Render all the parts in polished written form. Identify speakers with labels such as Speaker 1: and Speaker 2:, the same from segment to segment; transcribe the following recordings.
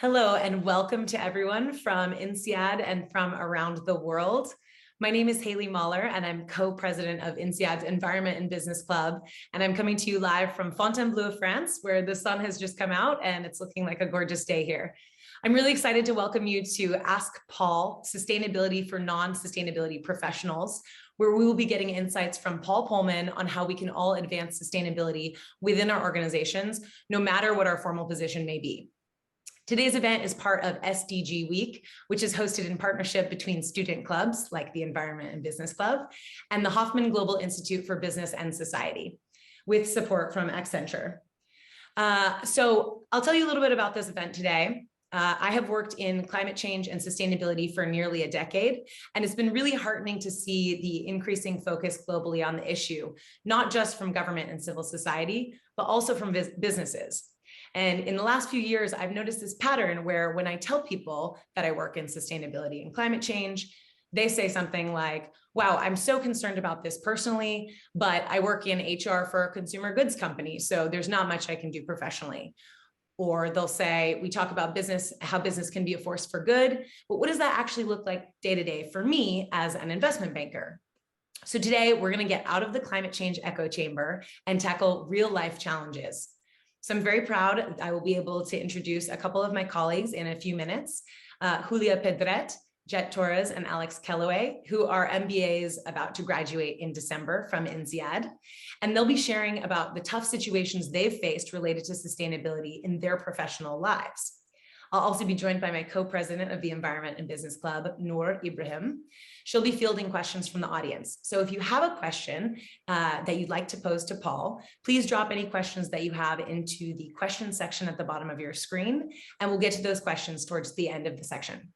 Speaker 1: Hello and welcome to everyone from INSEAD and from around the world. My name is Haley Mahler and I'm co-president of INSEAD's Environment and Business Club. And I'm coming to you live from Fontainebleau, France, where the sun has just come out and it's looking like a gorgeous day here. I'm really excited to welcome you to Ask Paul, Sustainability for Non-Sustainability Professionals, where we will be getting insights from Paul Pullman on how we can all advance sustainability within our organizations, no matter what our formal position may be. Today's event is part of SDG Week, which is hosted in partnership between student clubs like the Environment and Business Club and the Hoffman Global Institute for Business and Society, with support from Accenture. So I'll tell you a little bit about this event today. I have worked in climate change and sustainability for nearly a decade, and it's been really heartening to see the increasing focus globally on the issue, not just from government and civil society, but also from businesses. And in the last few years, I've noticed this pattern where when I tell people that I work in sustainability and climate change, they say something like, wow, I'm so concerned about this personally, but I work in HR for a consumer goods company, so there's not much I can do professionally. Or they'll say, we talk about business, how business can be a force for good, but what does that actually look like day to day for me as an investment banker? So today we're going to get out of the climate change echo chamber and tackle real life challenges. So I'm very proud I will be able to introduce a couple of my colleagues in a few minutes, Julia Pedret, Jet Torres, and Alex Kellaway, who are MBAs about to graduate in December from INSEAD. And they'll be sharing about the tough situations they've faced related to sustainability in their professional lives. I'll also be joined by my co-president of the Environment and Business Club, Noor Ibrahim. She'll be fielding questions from the audience. So if you have a question that you'd like to pose to Paul, please drop any questions that you have into the question section at the bottom of your screen, and we'll get to those questions towards the end of the section.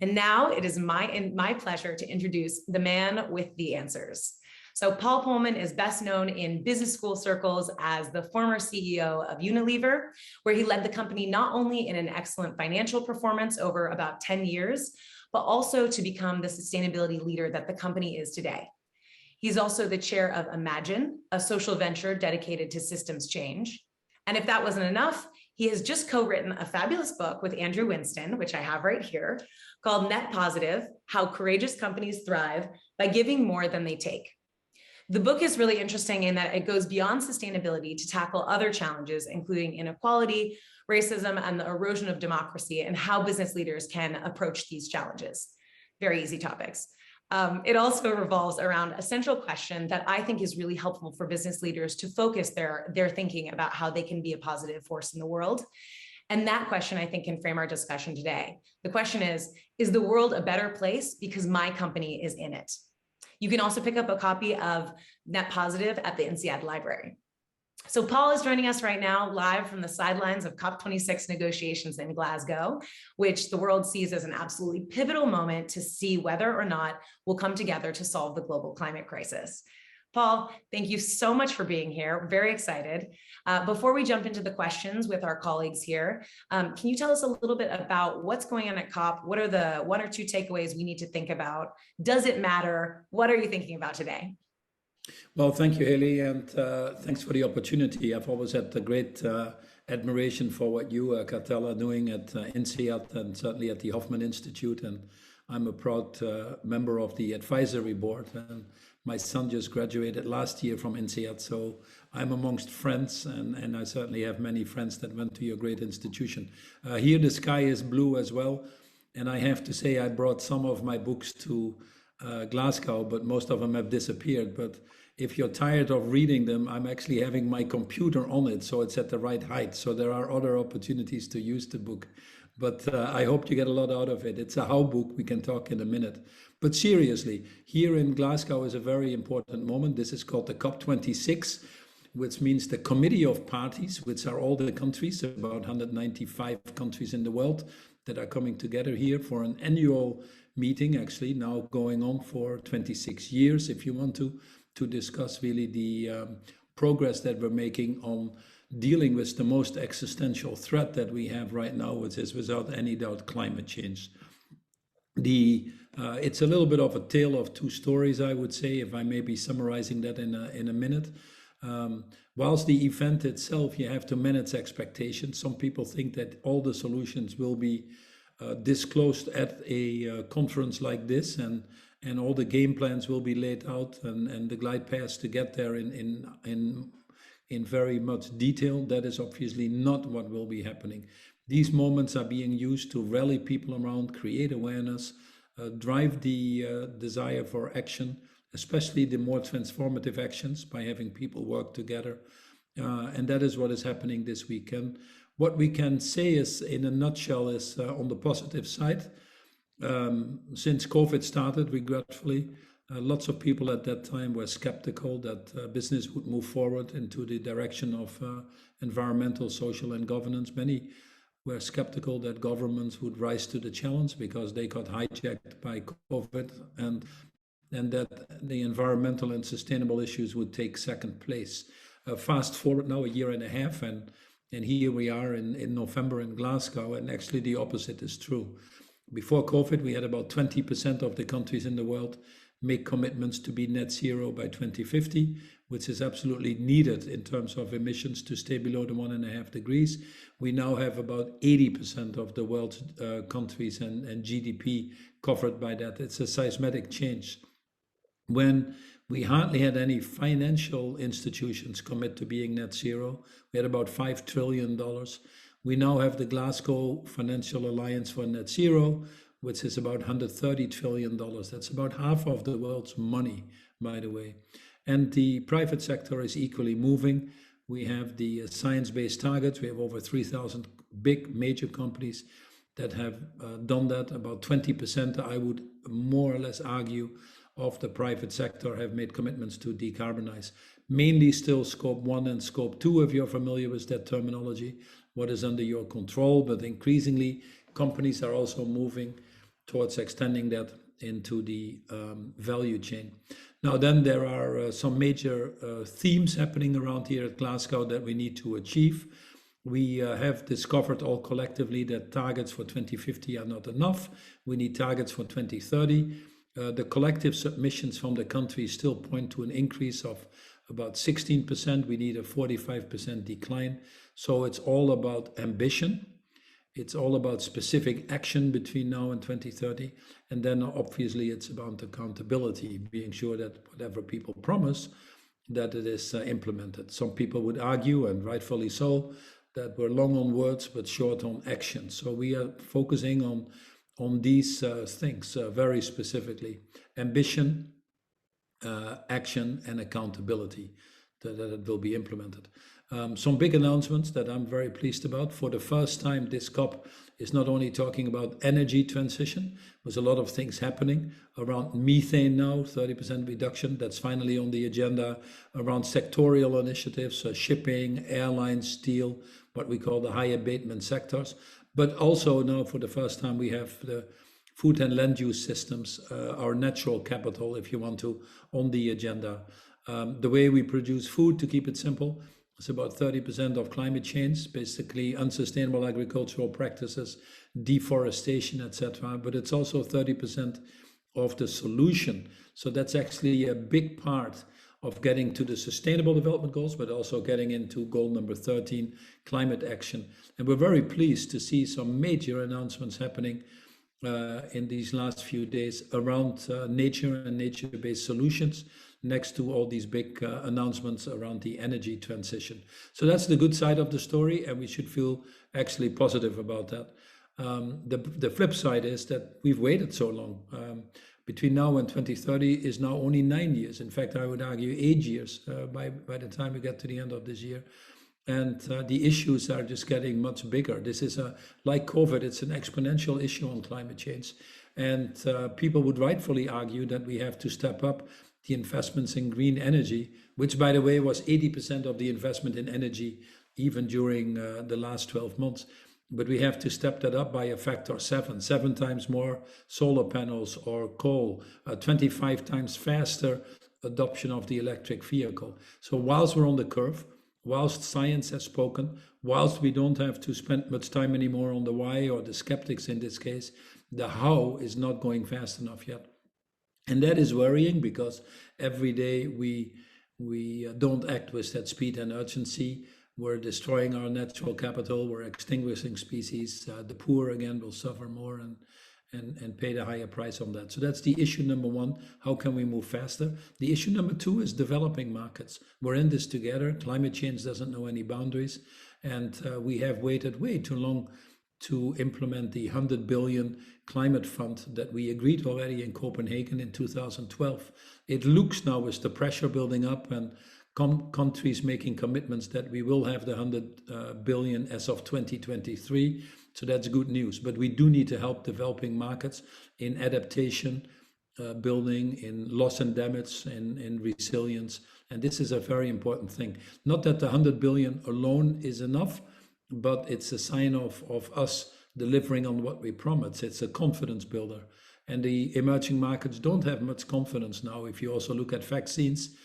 Speaker 1: And now it is my pleasure to introduce the man with the answers. So Paul Pullman is best known in business school circles as the former CEO of Unilever, where he led the company not only in an excellent financial performance over about 10 years, but also to become the sustainability leader that the company is today. He's also the chair of Imagine, a social venture dedicated to systems change. And if that wasn't enough, he has just co-written a fabulous book with Andrew Winston, which I have right here, called Net Positive: How Courageous Companies Thrive by Giving More Than They Take. The book is really interesting in that it goes beyond sustainability to tackle other challenges, including inequality, racism, and the erosion of democracy, and how business leaders can approach these challenges. Very easy topics. It also revolves around a central question that I think is really helpful for business leaders to focus their thinking about how they can be a positive force in the world. And that question, I think, can frame our discussion today. The question is the world a better place because my company is in it? You can also pick up a copy of Net Positive at the INSEAD library. So Paul is joining us right now live from the sidelines of COP26 negotiations in Glasgow, which the world sees as an absolutely pivotal moment to see whether or not we'll come together to solve the global climate crisis. Paul, thank you so much for being here. We're very excited. Before we jump into the questions with our colleagues here, can you tell us a little bit about what's going on at COP? What are the one or two takeaways we need to think about? Does it matter? What are you thinking about today?
Speaker 2: Well, thank you, Haley, and thanks for the opportunity. I've always had a great admiration for what you, Cartella, are doing at INSEAD and certainly at the Hoffman Institute. And I'm a proud member of the advisory board. And my son just graduated last year from INSEAD, so I'm amongst friends, and I certainly have many friends that went to your great institution. Here the sky is blue as well, and I have to say I brought some of my books to Glasgow, but most of them have disappeared. But if you're tired of reading them, I'm actually having my computer on it, so it's at the right height. So there are other opportunities to use the book. But I hope you get a lot out of it. It's a how book. We can talk in a minute. But seriously, here in Glasgow is a very important moment. This is called the COP26, which means the Committee of Parties, which are all the countries, about 195 countries in the world that are coming together here for an annual meeting, actually now going on for 26 years, if you want to discuss really the progress that we're making on dealing with the most existential threat that we have right now, which is without any doubt climate change. It's a little bit of a tale of two stories, I would say, if I may be summarizing that in a minute. whilst the event itself, you have to manage expectations. Some people think that all the solutions will be disclosed at a conference like this, and all the game plans will be laid out, and the glide paths to get there in very much detail. That is obviously not what will be happening. These moments are being used to rally people around, create awareness, drive the desire for action, especially the more transformative actions, by having people work together. And that is what is happening this week. And what we can say is, in a nutshell, is on the positive side, since COVID started, regretfully, lots of people at that time were skeptical that business would move forward into the direction of environmental, social, and governance. Many were skeptical that governments would rise to the challenge because they got hijacked by COVID, and that the environmental and sustainable issues would take second place. Fast forward now a year and a half, and here we are in November in Glasgow, and actually the opposite is true. Before COVID, we had about 20% of the countries in the world make commitments to be net zero by 2050, which is absolutely needed in terms of emissions to stay below the 1.5 degrees. We now have about 80% of the world's countries and GDP covered by that. It's a seismic change. When we hardly had any financial institutions commit to being net zero, we had about $5 trillion. We now have the Glasgow Financial Alliance for Net Zero, which is about $130 trillion. That's about half of the world's money, by the way. And the private sector is equally moving. We have the science-based targets. We have over 3,000 big major companies that have done that. About 20%, I would more or less argue, of the private sector have made commitments to decarbonize. Mainly still scope 1 and scope 2, if you're familiar with that terminology, what is under your control, but increasingly companies are also moving towards extending that into the value chain. Now then, there are some major themes happening around here at Glasgow that we need to achieve. We have discovered all collectively that targets for 2050 are not enough. We need targets for 2030. The collective submissions from the countries still point to an increase of about 16%. We need a 45% decline. So it's all about ambition. It's all about specific action between now and 2030. And then obviously it's about accountability, being sure that whatever people promise, that it is implemented. Some people would argue, and rightfully so, that we're long on words but short on action. So we are focusing on these things very specifically: ambition, action, and accountability, that it will be implemented. Some big announcements that I'm very pleased about. For the first time, this COP is not only talking about energy transition. There's a lot of things happening around methane now, 30% reduction. That's finally on the agenda. Around sectorial initiatives, shipping, airlines, steel, what we call the high abatement sectors. But also now, for the first time, we have the food and land use systems, our natural capital, if you want to, on the agenda. The way we produce food, to keep it simple, it's about 30% of climate change, basically unsustainable agricultural practices, deforestation, etc. But it's also 30% of the solution. So that's actually a big part of getting to the Sustainable Development Goals, but also getting into goal number 13, climate action. And we're very pleased to see some major announcements happening in these last few days around nature and nature-based solutions, next to all these big announcements around the energy transition. So that's the good side of the story, and we should feel actually positive about that. The flip side is that we've waited so long. Between now and 2030 is now only 9 years. In fact, I would argue 8 years by the time we get to the end of this year. And the issues are just getting much bigger. This is like COVID, it's an exponential issue on climate change. And people would rightfully argue that we have to step up the investments in green energy, which, by the way, was 80% of the investment in energy, even during the last 12 months. But we have to step that up by a factor of 7 times more solar panels or coal, 25 times faster adoption of the electric vehicle. So whilst we're on the curve, whilst science has spoken, whilst we don't have to spend much time anymore on the why, or the skeptics in this case, the how is not going fast enough yet. And that is worrying, because every day we We don't act with that speed and urgency. We're destroying our natural capital. We're extinguishing species. The poor again will suffer more and pay the higher price on that. So that's the issue number one. How can we move faster? The issue number two is developing markets. We're in this together. Climate change doesn't know any boundaries. And we have waited way too long to implement the 100 billion climate fund that we agreed already in Copenhagen in 2012. It looks now with the pressure building up and countries making commitments that we will have the 100 billion as of 2023. So that's good news. But we do need to help developing markets in adaptation, building, in loss and damage, in resilience. And this is a very important thing. Not that the 100 billion alone is enough, but it's a sign of us delivering on what we promised. It's a confidence builder. And the emerging markets don't have much confidence now. If you also look at vaccines,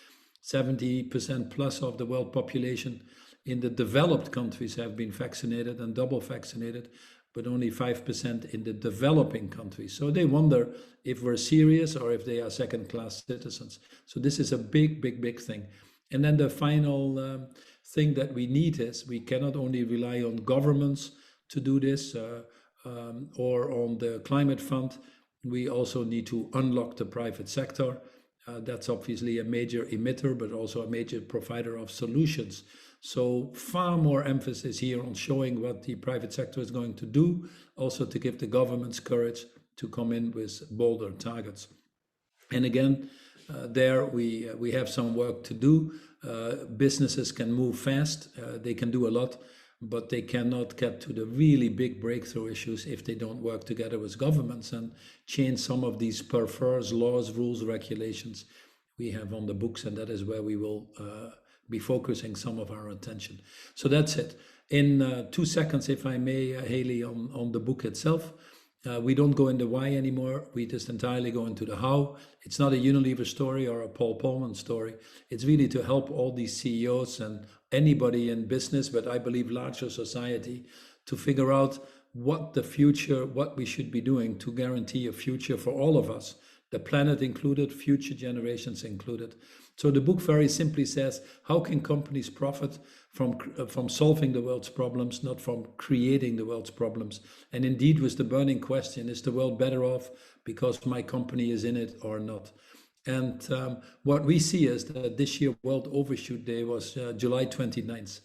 Speaker 2: 70% plus of the world population in the developed countries have been vaccinated and double vaccinated, but only 5% in the developing countries. So they wonder if we're serious or if they are second-class citizens. So this is a big, big, big thing. And then the final thing that we need is we cannot only rely on governments to do this or on the climate fund. We also need to unlock the private sector. That's obviously a major emitter, but also a major provider of solutions. So far more emphasis here on showing what the private sector is going to do, also to give the governments courage to come in with bolder targets. And again, there we have some work to do. Businesses can move fast, they can do a lot, but they cannot get to the really big breakthrough issues if they don't work together with governments and change some of these perverse laws, rules, regulations we have on the books. And that is where we will be focusing some of our attention. So that's it. In 2 seconds, if I may, Haley, on the book itself. We don't go into why anymore. We just entirely go into the how. It's not a Unilever story or a Paul Pullman story. It's really to help all these CEOs and anybody in business, but I believe larger society, to figure out what the future, what we should be doing to guarantee a future for all of us, the planet included, future generations included. So the book very simply says, how can companies profit from solving the world's problems, not from creating the world's problems? And indeed, with the burning question, is the world better off because my company is in it or not? And what we see is that this year World Overshoot Day was July 29th,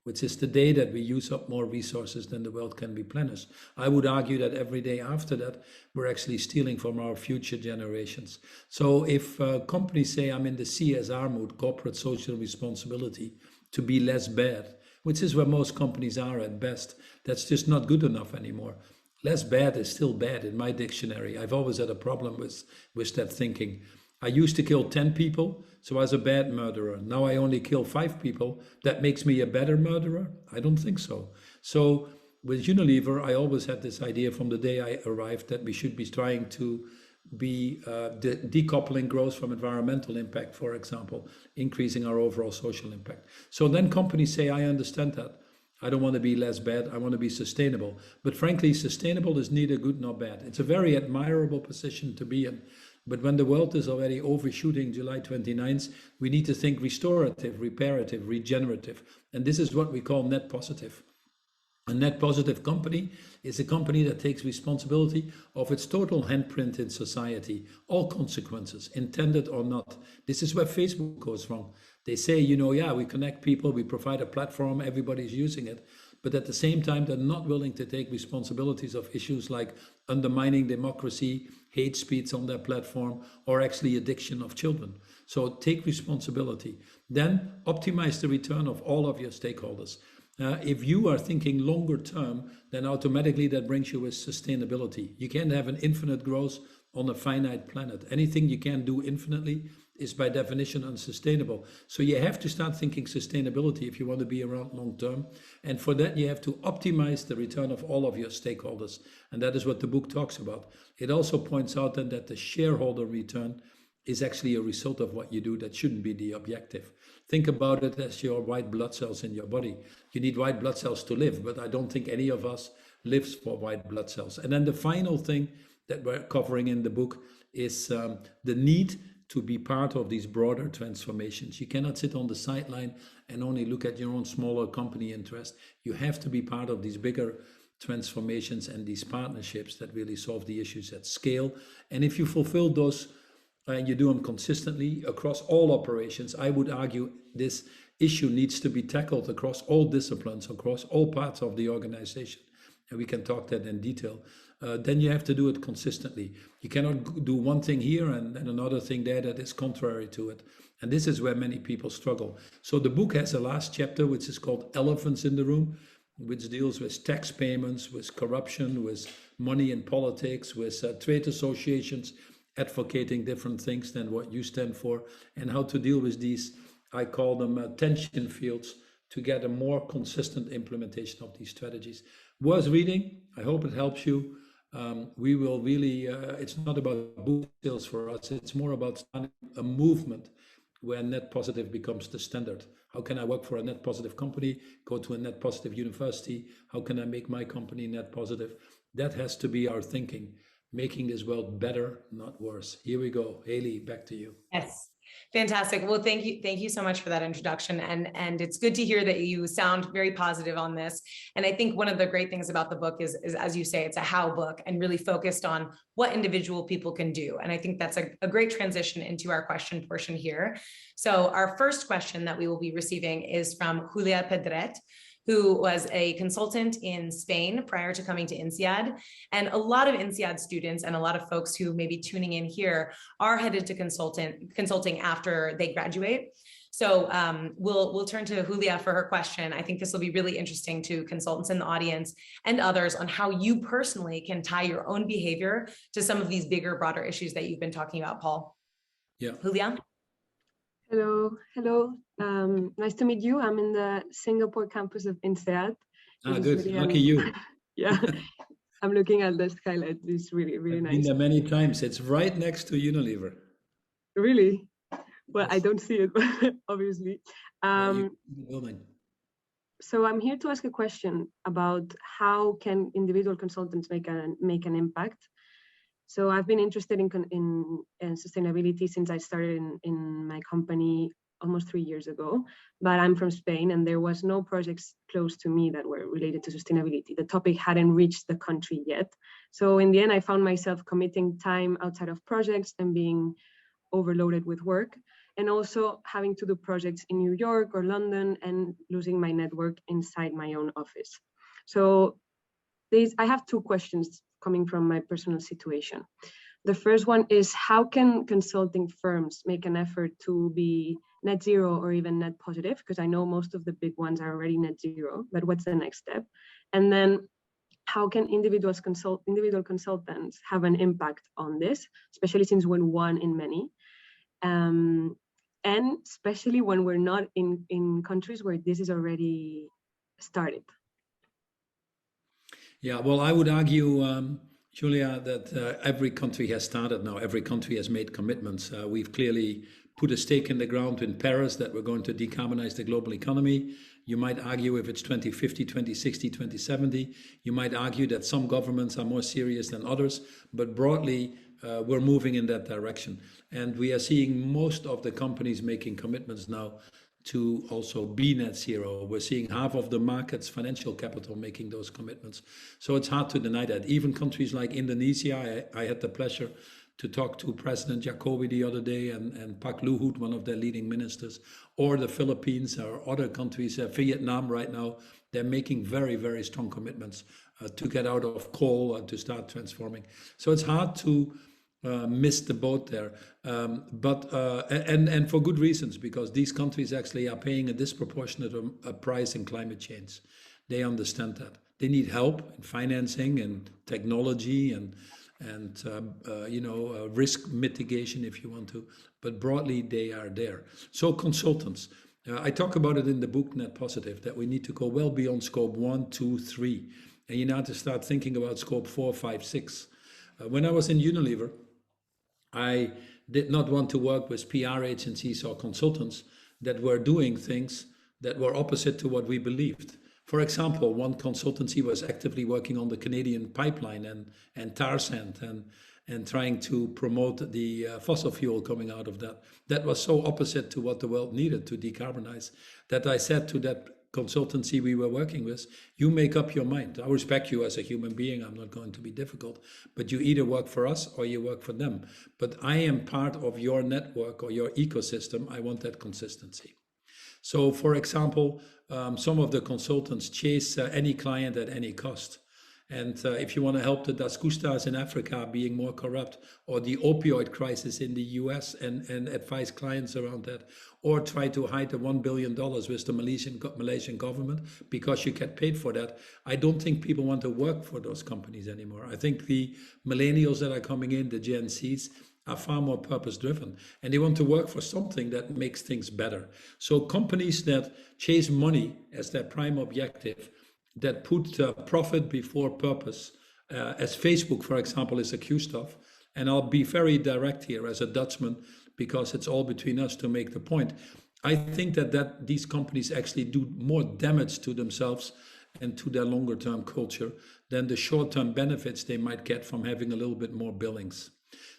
Speaker 2: which is the day that we use up more resources than the world can replenish. I would argue that every day after that, we're actually stealing from our future generations. So if companies say, I'm in the CSR mood, corporate social responsibility, to be less bad, which is where most companies are at best, that's just not good enough anymore. Less bad is still bad in my dictionary. I've always had a problem with that thinking. I used to kill 10 people, so I was a bad murderer. Now I only kill 5 people. That makes me a better murderer? I don't think so. So with Unilever, I always had this idea from the day I arrived that we should be trying to be decoupling growth from environmental impact, for example, increasing our overall social impact. So then companies say, I understand that. I don't want to be less bad. I want to be sustainable. But frankly, sustainable is neither good nor bad. It's a very admirable position to be in. But when the world is already overshooting July 29th, we need to think restorative, reparative, regenerative. And this is what we call net positive. A net positive company is a company that takes responsibility of its total handprint in society, all consequences, intended or not. This is where Facebook goes wrong. They say, yeah, we connect people, we provide a platform, everybody's using it. But at the same time, they're not willing to take responsibilities of issues like undermining democracy, hate speech on their platform, or actually addiction of children. So take responsibility. Then optimize the return of all of your stakeholders. If you are thinking longer term, then automatically that brings you with sustainability. You can't have an infinite growth on a finite planet. Anything you can do infinitely is by definition unsustainable. So you have to start thinking sustainability if you want to be around long term. And for that, you have to optimize the return of all of your stakeholders. And that is what the book talks about. It also points out then that the shareholder return is actually a result of what you do. That shouldn't be the objective. Think about it as your white blood cells in your body. You need white blood cells to live, but I don't think any of us lives for white blood cells. And then the final thing that we're covering in the book is the need to be part of these broader transformations. You cannot sit on the sideline and only look at your own smaller company interest. You have to be part of these bigger transformations and these partnerships that really solve the issues at scale. And if you fulfill those and you do them consistently across all operations, I would argue this issue needs to be tackled across all disciplines, across all parts of the organization. And we can talk that in detail. Then you have to do it consistently. You cannot do one thing here and another thing there that is contrary to it. And this is where many people struggle. So the book has a last chapter, which is called Elephants in the Room, which deals with tax payments, with corruption, with money in politics, with trade associations advocating different things than what you stand for, and how to deal with these, I call them tension fields, to get a more consistent implementation of these strategies. Worth reading. I hope it helps you. We will really, it's not about book sales for us, it's more about starting a movement where net positive becomes the standard. How can I work for a net positive company, go to a net positive university? How can I make my company net positive? That has to be our thinking, making this world better, not worse. Here we go. Haley, back to you.
Speaker 1: Yes. Fantastic. Well, thank you so much for that introduction. And it's good to hear that you sound very positive on this. And I think one of the great things about the book is as you say, it's a how book and really focused on what individual people can do. And I think that's a great transition into our question portion here. So our first question that we will be receiving is from Julia Pedret, who was a consultant in Spain prior to coming to INSEAD. And a lot of INSEAD students and a lot of folks who may be tuning in here are headed to consulting after they graduate. So we'll turn to Julia for her question. I think this will be really interesting to consultants in the audience and others on how you personally can tie your own behavior to some of these bigger, broader issues that you've been talking about, Paul.
Speaker 2: Yeah.
Speaker 1: Julia?
Speaker 3: Hello. Nice to meet you. I'm in the Singapore campus of INSEAD.
Speaker 2: Good. Really, lucky you.
Speaker 3: Yeah. I'm looking at the skylight. It's really
Speaker 2: I've
Speaker 3: nice.
Speaker 2: Been there many times. It's right next to Unilever.
Speaker 3: Really? Well,
Speaker 2: Yes.
Speaker 3: I don't see it, obviously. So I'm here to ask a question about how can individual consultants make an impact. So I've been interested in sustainability since I started in my company almost 3 years ago, but I'm from Spain and there was no projects close to me that were related to sustainability. The topic hadn't reached the country yet. So in the end, I found myself committing time outside of projects and being overloaded with work, and also having to do projects in New York or London and losing my network inside my own office. So I have two questions coming from my personal situation. The first one is, how can consulting firms make an effort to be net zero or even net positive? Because I know most of the big ones are already net zero, but what's the next step? And then how can individual consultants have an impact on this, especially since we're one in many? And especially when we're not in countries where this is already started.
Speaker 2: Yeah, well, I would argue, Julia, that every country has started now. Every country has made commitments. We've clearly put a stake in the ground in Paris that we're going to decarbonize the global economy. You might argue if it's 2050, 2060, 2070. You might argue that some governments are more serious than others, but broadly, we're moving in that direction. And we are seeing most of the companies making commitments now to also be net zero. We're seeing half of the market's financial capital making those commitments. So it's hard to deny that. Even countries like Indonesia, I had the pleasure to talk to President Jokowi the other day and Pak Luhut, one of their leading ministers, or the Philippines or other countries, Vietnam right now, they're making very, very strong commitments to get out of coal, to start transforming. So it's hard to miss the boat there, and for good reasons, because these countries actually are paying a disproportionate price in climate change. They understand that. They need help in financing and technology and risk mitigation, if you want to, but broadly they are there. So consultants, I talk about it in the book Net Positive, that we need to go well beyond scope 1, 2, 3, and you now have to start thinking about scope 4, 5, 6. When I was in Unilever, I did not want to work with PR agencies or consultants that were doing things that were opposite to what we believed. For example, one consultancy was actively working on the Canadian pipeline and tar sand and trying to promote the fossil fuel coming out of that. That was so opposite to what the world needed to decarbonize that I said to that consultancy we were working with, you make up your mind. I respect you as a human being. I'm not going to be difficult, but you either work for us or you work for them. But I am part of your network or your ecosystem. I want that consistency. So, for example, some of the consultants chase any client at any cost. And if you want to help the Das Custas in Africa being more corrupt, or the opioid crisis in the US and advise clients around that, or try to hide the $1 billion with the Malaysian government because you get paid for that, I don't think people want to work for those companies anymore. I think the millennials that are coming in, the Gen Zs, are far more purpose-driven, and they want to work for something that makes things better. So companies that chase money as their prime objective, that put profit before purpose, as Facebook, for example, is accused of, and I'll be very direct here as a Dutchman, because it's all between us to make the point. I think that these companies actually do more damage to themselves and to their longer-term culture than the short-term benefits they might get from having a little bit more billings.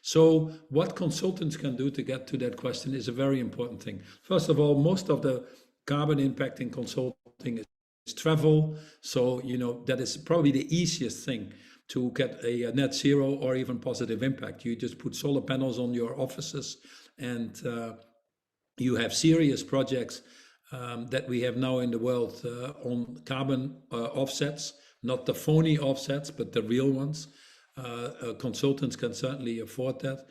Speaker 2: So what consultants can do to get to that question is a very important thing. First of all, most of the carbon impact in consulting is travel. So, that is probably the easiest thing to get a net zero or even positive impact. You just put solar panels on your offices, and you have serious projects that we have now in the world on carbon offsets, not the phony offsets, but the real ones. Consultants can certainly afford that.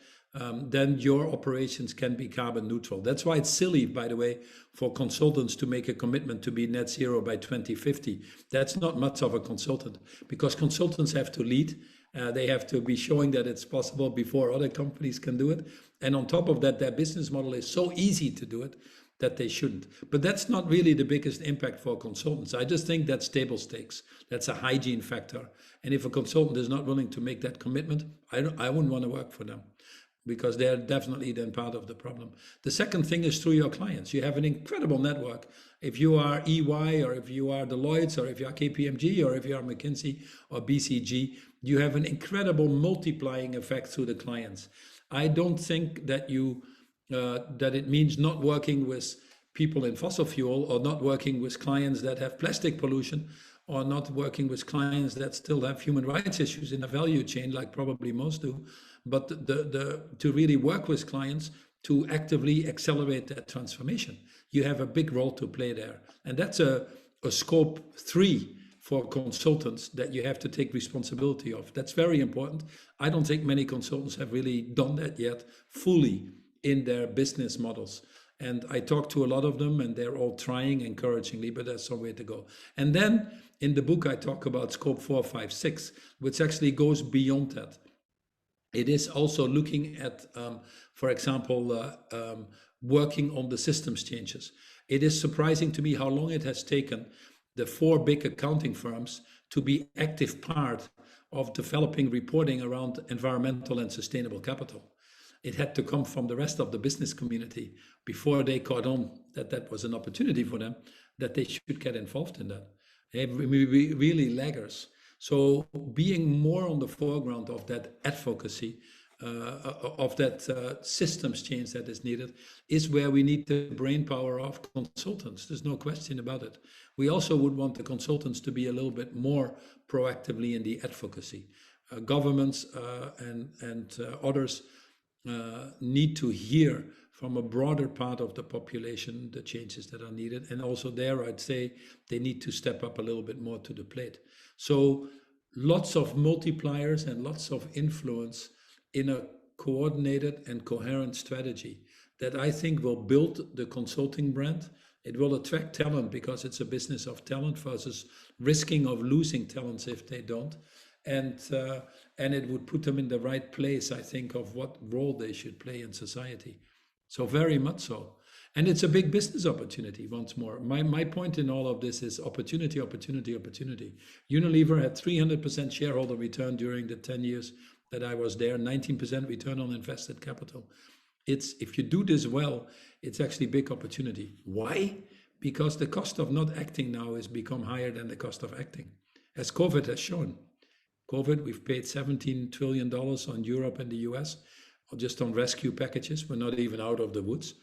Speaker 2: Then your operations can be carbon neutral. That's why it's silly, by the way, for consultants to make a commitment to be net zero by 2050. That's not much of a consultant, because consultants have to lead. They have to be showing that it's possible before other companies can do it. And on top of that, their business model is so easy to do it that they shouldn't. But that's not really the biggest impact for consultants. I just think that's table stakes. That's a hygiene factor. And if a consultant is not willing to make that commitment, I wouldn't want to work for them, because they're definitely then part of the problem. The second thing is through your clients. You have an incredible network. If you are EY, or if you are Deloitte, or if you are KPMG, or if you are McKinsey or BCG, you have an incredible multiplying effect through the clients. I don't think that that it means not working with people in fossil fuel, or not working with clients that have plastic pollution, or not working with clients that still have human rights issues in the value chain, like probably most do, but to really work with clients to actively accelerate that transformation. You have a big role to play there. And that's a scope 3 for consultants that you have to take responsibility of. That's very important. I don't think many consultants have really done that yet fully in their business models. And I talk to a lot of them, and they're all trying encouragingly, but there's some way to go. And then in the book, I talk about scope 4, 5, 6, which actually goes beyond that. It is also looking at, for example, working on the systems changes. It is surprising to me how long it has taken the 4 big accounting firms to be active part of developing reporting around environmental and sustainable capital. It had to come from the rest of the business community before they caught on that was an opportunity for them, that they should get involved in that. They really laggers. So being more on the foreground of that advocacy, of that systems change that is needed, is where we need the brain power of consultants. There's no question about it. We also would want the consultants to be a little bit more proactively in the advocacy. Governments and others need to hear from a broader part of the population the changes that are needed. And also there, I'd say they need to step up a little bit more to the plate. So lots of multipliers and lots of influence in a coordinated and coherent strategy that I think will build the consulting brand. It will attract talent because it's a business of talent versus risking of losing talents if they don't. And it would put them in the right place, I think, of what role they should play in society. So very much so. And it's a big business opportunity, once more. My point in all of this is opportunity, opportunity, opportunity. Unilever had 300% shareholder return during the 10 years that I was there, 19% return on invested capital. If you do this well, it's actually big opportunity. Why? because the cost of not acting now has become higher than the cost of acting, as COVID has shown. COVID, we've paid $17 trillion on Europe and the US, just on rescue packages. We're not even out of the woods.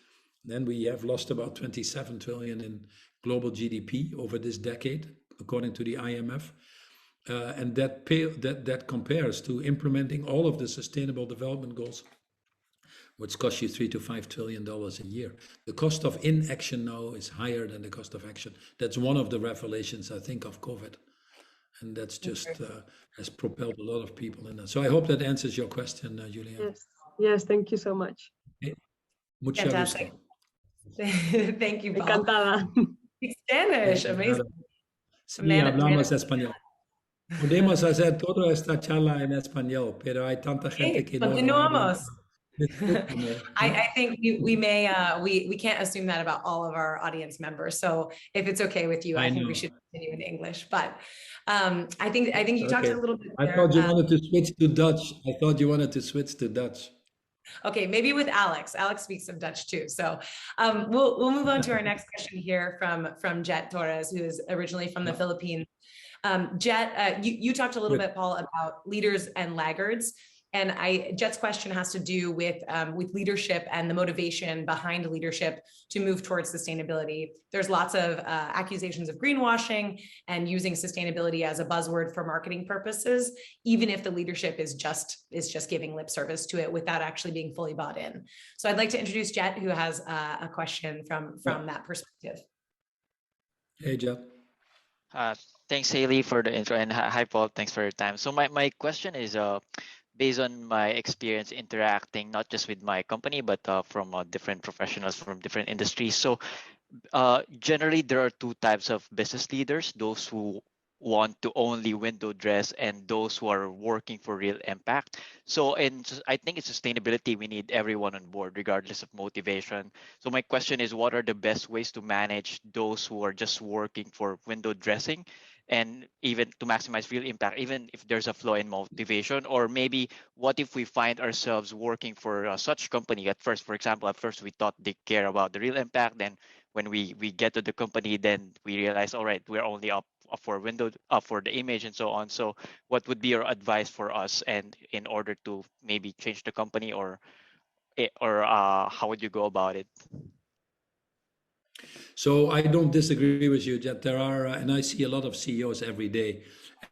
Speaker 2: Then we have lost about 27 trillion in global GDP over this decade, according to the IMF. And that compares to implementing all of the sustainable development goals, which cost you $3 to $5 trillion a year. The cost of inaction now is higher than the cost of action. That's one of the revelations, I think, of COVID. And that's just has propelled a lot of people in that. So I hope that answers your question, Julia.
Speaker 3: Yes, thank you so much.
Speaker 2: Mucho
Speaker 1: Fantastic.
Speaker 2: gusto.
Speaker 1: Thank you, Paul.
Speaker 3: Encantada.
Speaker 1: Speak Spanish, amazing.
Speaker 2: Sí, hablamos español. Podemos hacer toda esta charla en español, pero hay tanta gente que no lo habla.
Speaker 1: I think we may we can't assume that about all of our audience members. So if it's okay with you, I think we should continue in English. But I think you talked a little bit there.
Speaker 2: I thought you wanted to switch to Dutch.
Speaker 1: Okay, maybe with Alex. Alex speaks some Dutch too. So we'll move on to our next question here from Jet Torres, who is originally from the Philippines. Jet, you talked a little bit, Paul, about leaders and laggards. And Jet's question has to do with leadership and the motivation behind leadership to move towards sustainability. There's lots of accusations of greenwashing and using sustainability as a buzzword for marketing purposes, even if the leadership is just giving lip service to it without actually being fully bought in. So I'd like to introduce Jet, who has a question from that perspective.
Speaker 2: Hey, Jet.
Speaker 4: Thanks, Haley, for the intro, and hi, Paul. Thanks for your time. So my question is based on my experience interacting not just with my company, but from different professionals from different industries. So generally, there are two types of business leaders: those who want to only window dress and those who are working for real impact. So I think in sustainability, we need everyone on board, regardless of motivation. So my question is, what are the best ways to manage those who are just working for window dressing, and even to maximize real impact, even if there's a flaw in motivation? Or maybe what if we find ourselves working for such company at first? For example, at first we thought they care about the real impact. Then when we get to the company, then we realize, all right, we're only up for the image and so on. So what would be your advice for us, and in order to maybe change the company, or how would you go about it?
Speaker 2: So I don't disagree with you, Jet. There are, and I see a lot of CEOs every day,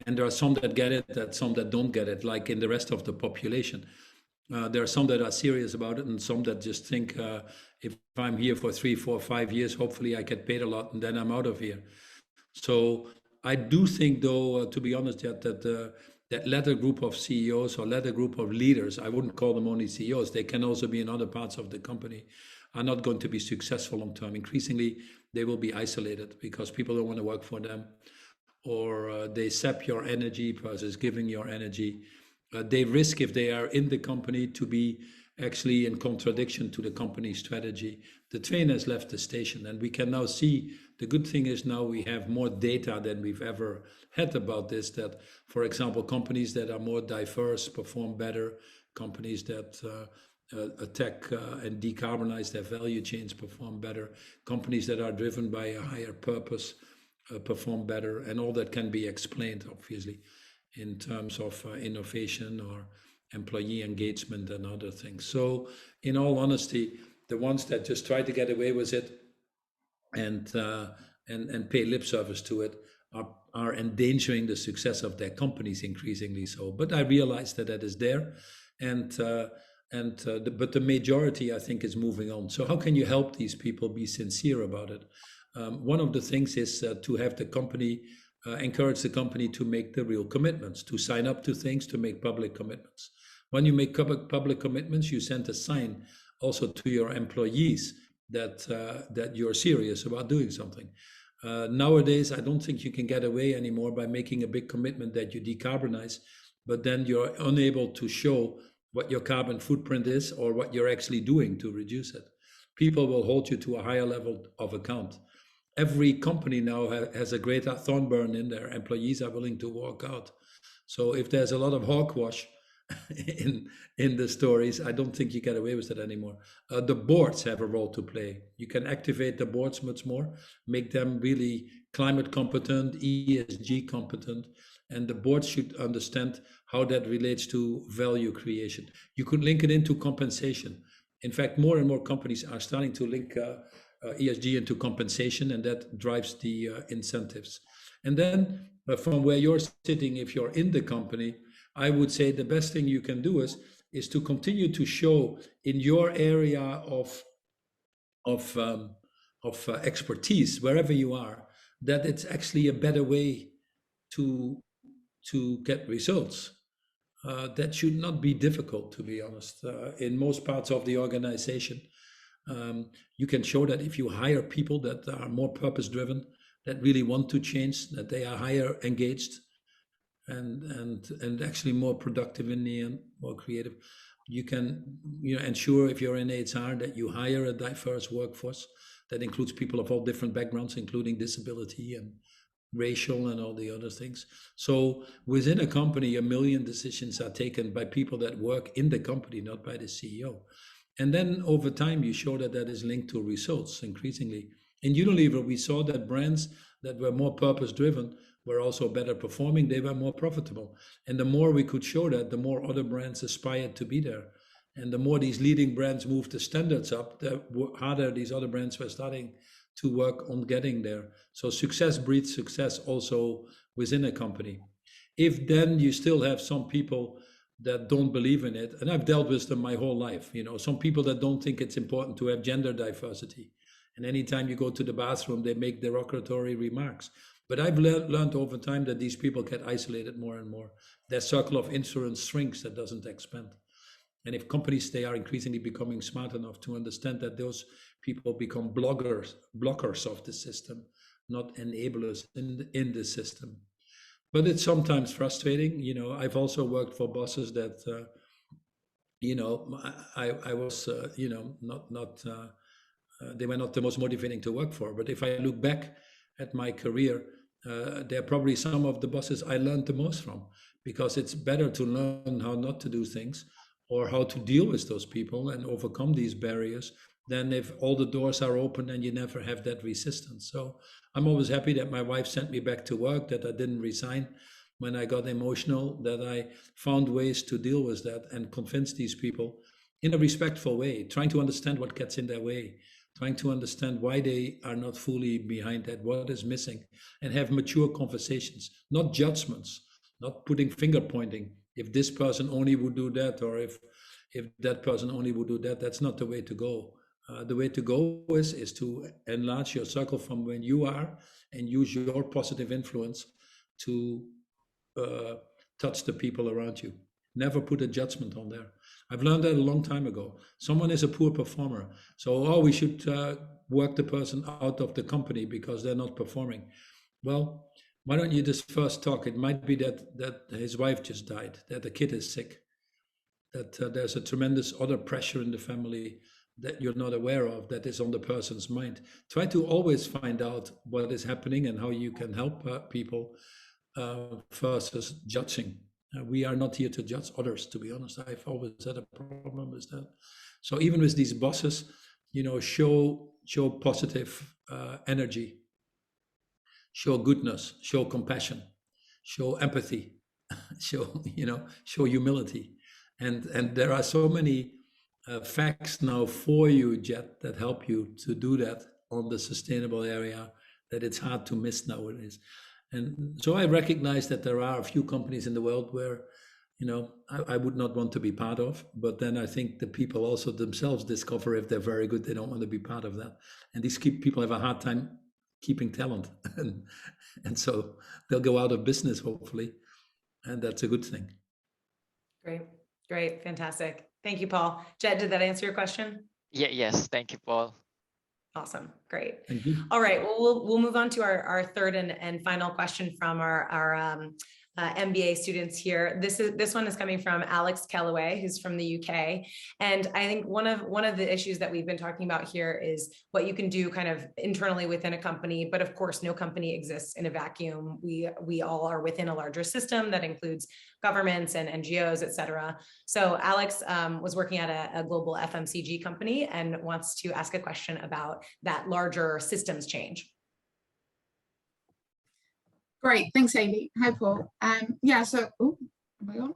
Speaker 2: and there are some that get it, and some that don't get it, like in the rest of the population. There are some that are serious about it, and some that just think, if I'm here for 3, 4, 5 years, hopefully I get paid a lot, and then I'm out of here. So I do think, though, to be honest, Jet, that latter group of CEOs or latter group of leaders, I wouldn't call them only CEOs, they can also be in other parts of the company, are not going to be successful long term. Increasingly, they will be isolated because people don't want to work for them, or they sap your energy versus giving your energy. They risk, if they are in the company, to be actually in contradiction to the company's strategy. The train has left the station, and we can now see, the good thing is now we have more data than we've ever had about this, that, for example, companies that are more diverse perform better, companies that attack and decarbonize their value chains perform better, companies that are driven by a higher purpose perform better, and all that can be explained, obviously, in terms of innovation or employee engagement and other things. So in all honesty, the ones that just try to get away with it and pay lip service to it are endangering the success of their companies increasingly so. But I realize that is there, but the majority, I think, is moving on. So how can you help these people be sincere about it? One of the things is to have the company encourage the company to make the real commitments, to sign up to things, to make public commitments. When you make public commitments, you send a sign also to your employees that you're serious about doing something. Nowadays, I don't think you can get away anymore by making a big commitment that you decarbonize, but then you're unable to show what your carbon footprint is or what you're actually doing to reduce it. People will hold you to a higher level of account. Every company now has a Greta Thunberg in there. Employees are willing to walk out. So if there's a lot of hogwash, in the stories. I don't think you get away with that anymore. The boards have a role to play. You can activate the boards much more, make them really climate competent, ESG competent, and the board should understand how that relates to value creation. You could link it into compensation. In fact, more and more companies are starting to link ESG into compensation, and that drives the incentives. And then from where you're sitting, if you're in the company, I would say the best thing you can do is to continue to show in your area of expertise, wherever you are, that it's actually a better way to get results. That should not be difficult, to be honest. In most parts of the organization, you can show that if you hire people that are more purpose-driven, that really want to change, that they are higher engaged, and actually more productive in the end, more creative. You can ensure if you're in HR that you hire a diverse workforce that includes people of all different backgrounds, including disability and racial and all the other things. So within a company, 1 million decisions are taken by people that work in the company, not by the CEO. And then over time, you show that that is linked to results increasingly. In Unilever, we saw that brands that were more purpose-driven were also better performing. They were more profitable. And the more we could show that, the more other brands aspired to be there. And the more these leading brands moved the standards up, the harder these other brands were starting to work on getting there. So success breeds success also within a company. If then you still have some people that don't believe in it, and I've dealt with them my whole life, some people that don't think it's important to have gender diversity. And anytime you go to the bathroom, they make derogatory remarks. But I've learned over time that these people get isolated more and more. Their circle of influence shrinks, that doesn't expand. And if companies, they are increasingly becoming smart enough to understand that those people become blockers of the system, not enablers in the system. But it's sometimes frustrating. I've also worked for bosses that, I was, they were not the most motivating to work for. But if I look back at my career, they're probably some of the bosses I learned the most from, because it's better to learn how not to do things or how to deal with those people and overcome these barriers than if all the doors are open and you never have that resistance. So I'm always happy that my wife sent me back to work, that I didn't resign when I got emotional, that I found ways to deal with that and convince these people in a respectful way, trying to understand what gets in their way, trying to understand why they are not fully behind that, what is missing, and have mature conversations, not judgments, not putting finger pointing. If this person only would do that, or if that person only would do that, that's not the way to go. The way to go is to enlarge your circle from when you are and use your positive influence to touch the people around you. Never put a judgment on there. I've learned that a long time ago. Someone is a poor performer, so we should work the person out of the company because they're not performing. Well, why don't you just first talk? It might be that his wife just died, that the kid is sick, that there's a tremendous other pressure in the family that you're not aware of that is on the person's mind. Try to always find out what is happening and how you can help people versus judging. We are not here to judge others, to be honest. I've always had a problem with that. So even with these bosses, show positive energy, show goodness, show compassion, show empathy, show humility. And there are so many facts now for you, Jet, that help you to do that on the sustainable area that it's hard to miss nowadays. And so I recognize that there are a few companies in the world where, I would not want to be part of, but then I think the people also themselves discover if they're very good, they don't want to be part of that. And these people have a hard time keeping talent. and so they'll go out of business, hopefully. And that's a good thing.
Speaker 1: Great. Fantastic. Thank you, Paul. Jed, did that answer your question?
Speaker 4: Yes. Thank you, Paul.
Speaker 1: Awesome. Great.
Speaker 2: Thank you.
Speaker 1: All right. Well, we'll move on to our third and final question from our MBA students here. This one is coming from Alex Kellaway, who's from the UK. And I think one of the issues that we've been talking about here is what you can do kind of internally within a company. But of course, no company exists in a vacuum. We all are within a larger system that includes governments and NGOs, et cetera. So Alex was working at a global FMCG company and wants to ask a question about that larger systems change.
Speaker 5: Great, thanks, Hayley. Hi, Paul. Yeah, so, oh, am I on?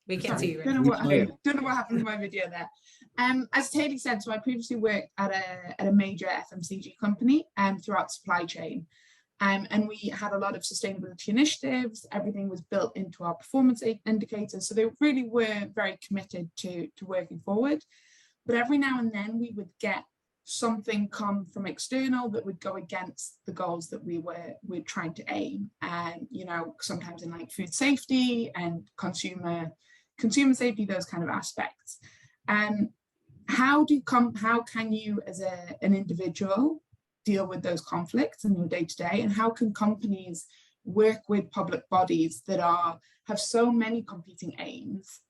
Speaker 1: We can see you. Right?
Speaker 5: Don't know what happened to my video there. As Hayley said, so I previously worked at a major FMCG company throughout supply chain. And we had a lot of sustainability initiatives. Everything was built into our performance indicators. So they really were very committed to working forward. But every now and then we would get something come from external that would go against the goals that we're trying to aim. And, you know, sometimes in like food safety and consumer safety, those kind of aspects. How can you as an individual deal with those conflicts in your day-to-day, and how can companies work with public bodies that have so many competing aims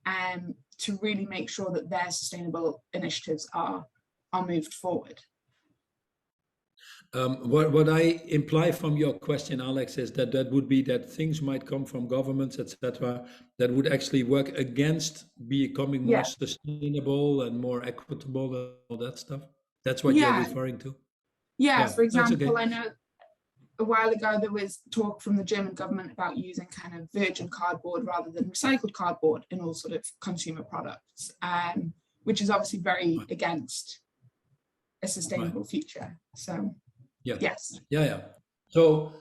Speaker 5: to really make sure that their sustainable initiatives are moved forward?
Speaker 2: What I imply from your question, Alex, is that would be that things might come from governments, etc., that would actually work against becoming more sustainable and more equitable and all that stuff. That's what you're referring to?
Speaker 5: Yeah, for example, I know a while ago there was talk from the German government about using kind of virgin cardboard rather than recycled cardboard in all sort of consumer products, which is obviously very against a sustainable future. So yes.
Speaker 2: So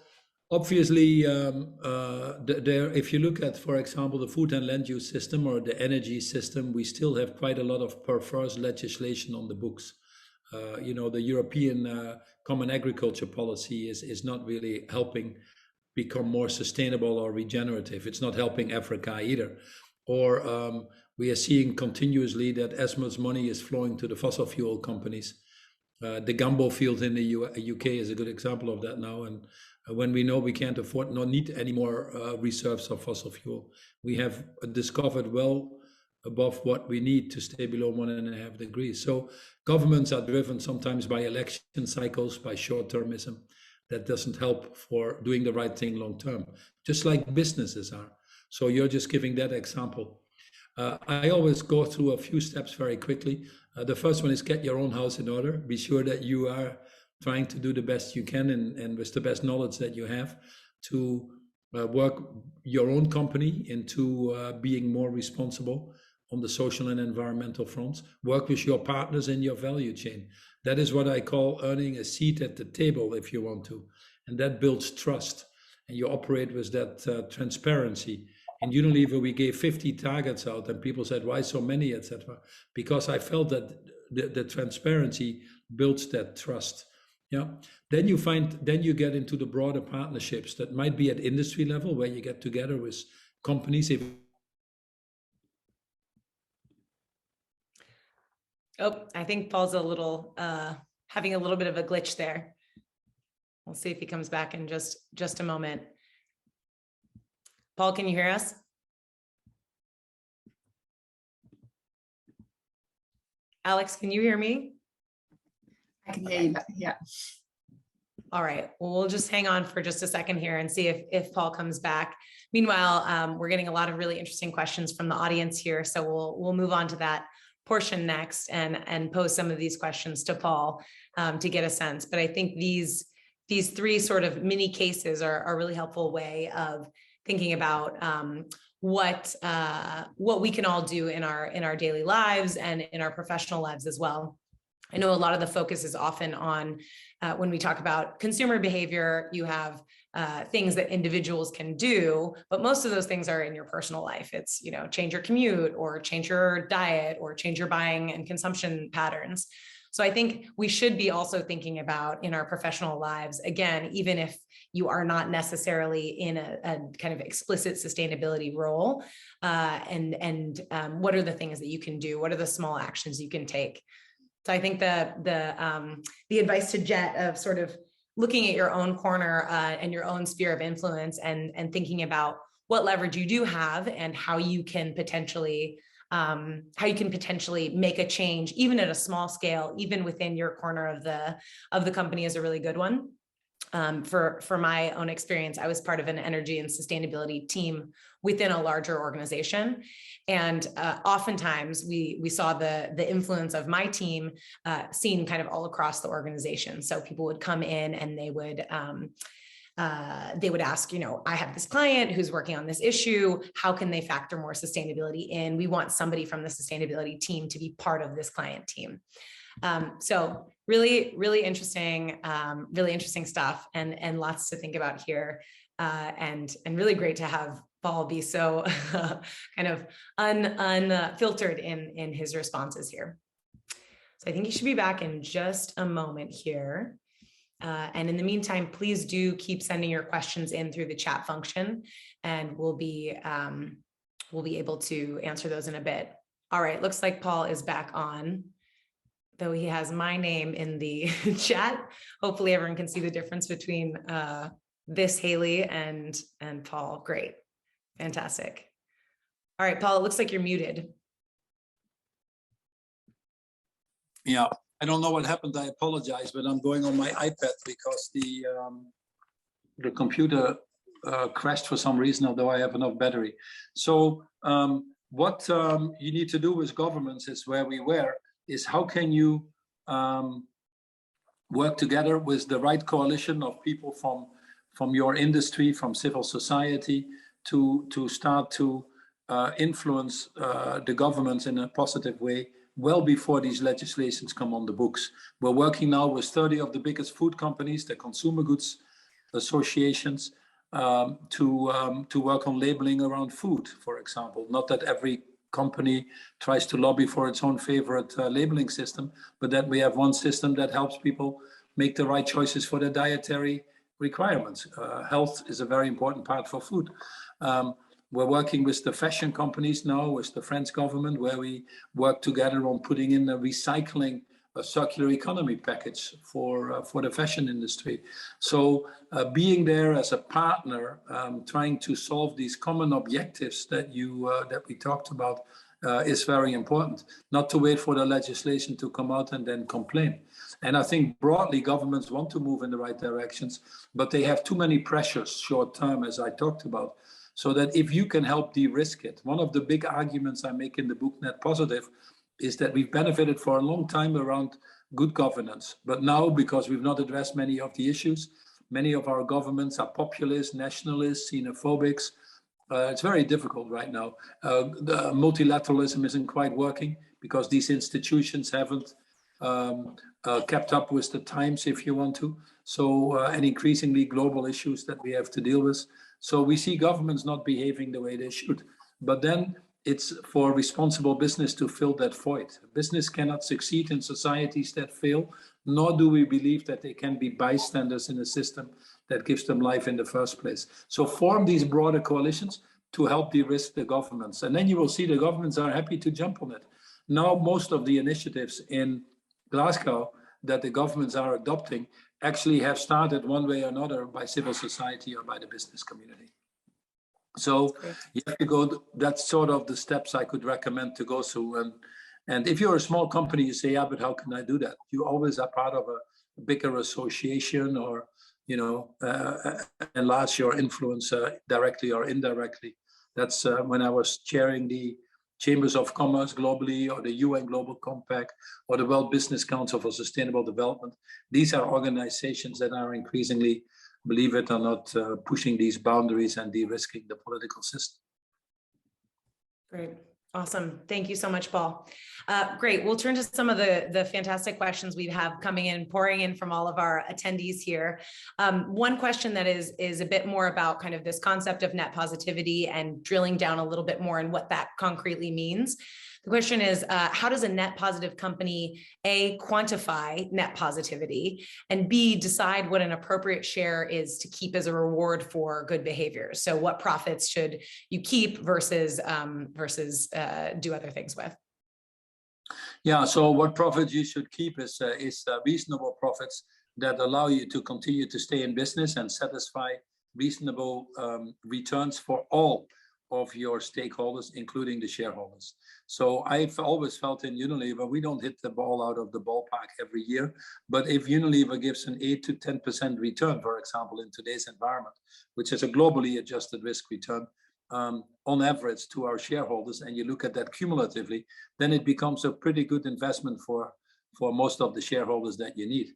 Speaker 2: obviously there, if you look at, for example, the food and land use system or the energy system, we still have quite a lot of perverse legislation on the books. You know, the European Common Agriculture Policy is not really helping become more sustainable or regenerative. It's not helping Africa either. Or we are seeing continuously that as much money is flowing to the fossil fuel companies. The gumbo field in the UK is a good example of that now. And when we know we can't afford nor need any more reserves of fossil fuel, we have discovered well above what we need to stay below 1.5 degrees. So governments are driven sometimes by election cycles, by short-termism. That doesn't help for doing the right thing long term, just like businesses are. So you're just giving that example. I always go through a few steps very quickly. The first one is get your own house in order. Be sure that you are trying to do the best you can and with the best knowledge that you have to work your own company into being more responsible on the social and environmental fronts. Work with your partners in your value chain. That is what I call earning a seat at the table, if you want to. And that builds trust. And you operate with that transparency. In Unilever, we gave 50 targets out and people said, why so many, etc. Because I felt that the transparency builds that trust. Yeah. Then you get into the broader partnerships that might be at industry level, where you get together with companies.
Speaker 1: Oh, I think Paul's having a little bit of a glitch there. We'll see if he comes back in just a moment. Paul, can you hear us? Alex, can you hear me?
Speaker 5: I can hear you, yeah.
Speaker 1: All right, well, we'll just hang on for just a second here and see if Paul comes back. Meanwhile, we're getting a lot of really interesting questions from the audience here, so we'll move on to that portion next and pose some of these questions to Paul to get a sense. But I think these three sort of mini cases are a really helpful way of thinking about what we can all do in our daily lives and in our professional lives as well. I know a lot of the focus is often on when we talk about consumer behavior, you have things that individuals can do, but most of those things are in your personal life. It's, you know, change your commute or change your diet or change your buying and consumption patterns. So I think we should be also thinking about in our professional lives, again, even if you are not necessarily in a kind of explicit sustainability role, and what are the things that you can do? What are the small actions you can take? So I think the advice to Jet of sort of looking at your own corner and your own sphere of influence, and thinking about what leverage you do have and how you can potentially make a change, even at a small scale, even within your corner of the company, is a really good one. For my own experience, I was part of an energy and sustainability team within a larger organization. And oftentimes we saw the influence of my team seen kind of all across the organization. So people would come in and they would ask, I have this client who's working on this issue. How can they factor more sustainability in? We want somebody from the sustainability team to be part of this client team. So really interesting stuff, and lots to think about here, and really great to have Paul be so kind of unfiltered in his responses here. So I think he should be back in just a moment here. And in the meantime, please do keep sending your questions in through the chat function, and we'll be able to answer those in a bit. All right, looks like Paul is back on, though he has my name in the chat. Hopefully everyone can see the difference between this Haley and Paul. Great, fantastic. All right, Paul, it looks like you're muted.
Speaker 2: Yeah, I don't know what happened. I apologize, but I'm going on my iPad because the computer crashed for some reason, although I have enough battery. So what you need to do with governments is where we were, is how can you work together with the right coalition of people from your industry, from civil society, to start to influence the governments in a positive way well before these legislations come on the books. We're working now with 30 of the biggest food companies, the consumer goods associations, to work on labeling around food, for example. Not that every company tries to lobby for its own favorite labeling system, but that we have one system that helps people make the right choices for their dietary requirements. Health is a very important part for food. We're working with the fashion companies now, with the French government, where we work together on putting in a circular economy package for the fashion industry. So being there as a partner, trying to solve these common objectives that we talked about is very important. Not to wait for the legislation to come out and then complain. And I think broadly governments want to move in the right directions, but they have too many pressures short term, as I talked about. So that if you can help de-risk it, one of the big arguments I make in the book Net Positive is that we've benefited for a long time around good governance. But now, because we've not addressed many of the issues, many of our governments are populist, nationalist, xenophobics. It's very difficult right now. The multilateralism isn't quite working because these institutions haven't kept up with the times, if you want to. So, and increasingly global issues that we have to deal with. So we see governments not behaving the way they should. But then it's for responsible business to fill that void. Business cannot succeed in societies that fail, nor do we believe that they can be bystanders in a system that gives them life in the first place. So form these broader coalitions to help de-risk the governments. And then you will see the governments are happy to jump on it. Now, most of the initiatives in Glasgow that the governments are adopting actually have started one way or another by civil society or by the business community. So you have to go, that's sort of the steps I could recommend to go through. And if you're a small company, you say, yeah, but how can I do that? You always are part of a bigger association or, enlarge your influence directly or indirectly. That's when I was chairing the Chambers of Commerce globally, or the UN Global Compact, or the World Business Council for Sustainable Development. These are organizations that are increasingly, believe it or not, pushing these boundaries and de-risking the political system.
Speaker 1: Great. Awesome. Thank you so much, Paul. Great. We'll turn to some of the fantastic questions we have coming in, pouring in from all of our attendees here. One question that is a bit more about kind of this concept of net positivity and drilling down a little bit more in what that concretely means. The question is, how does a net positive company, A, quantify net positivity, and B, decide what an appropriate share is to keep as a reward for good behavior? So what profits should you keep versus do other things with?
Speaker 2: Yeah, so what profits you should keep is reasonable profits that allow you to continue to stay in business and satisfy reasonable returns for all of your stakeholders, including the shareholders. So I've always felt in Unilever, we don't hit the ball out of the ballpark every year, but if Unilever gives an 8 to 10% return, for example, in today's environment, which is a globally adjusted risk return, on average to our shareholders, and you look at that cumulatively, then it becomes a pretty good investment for most of the shareholders that you need.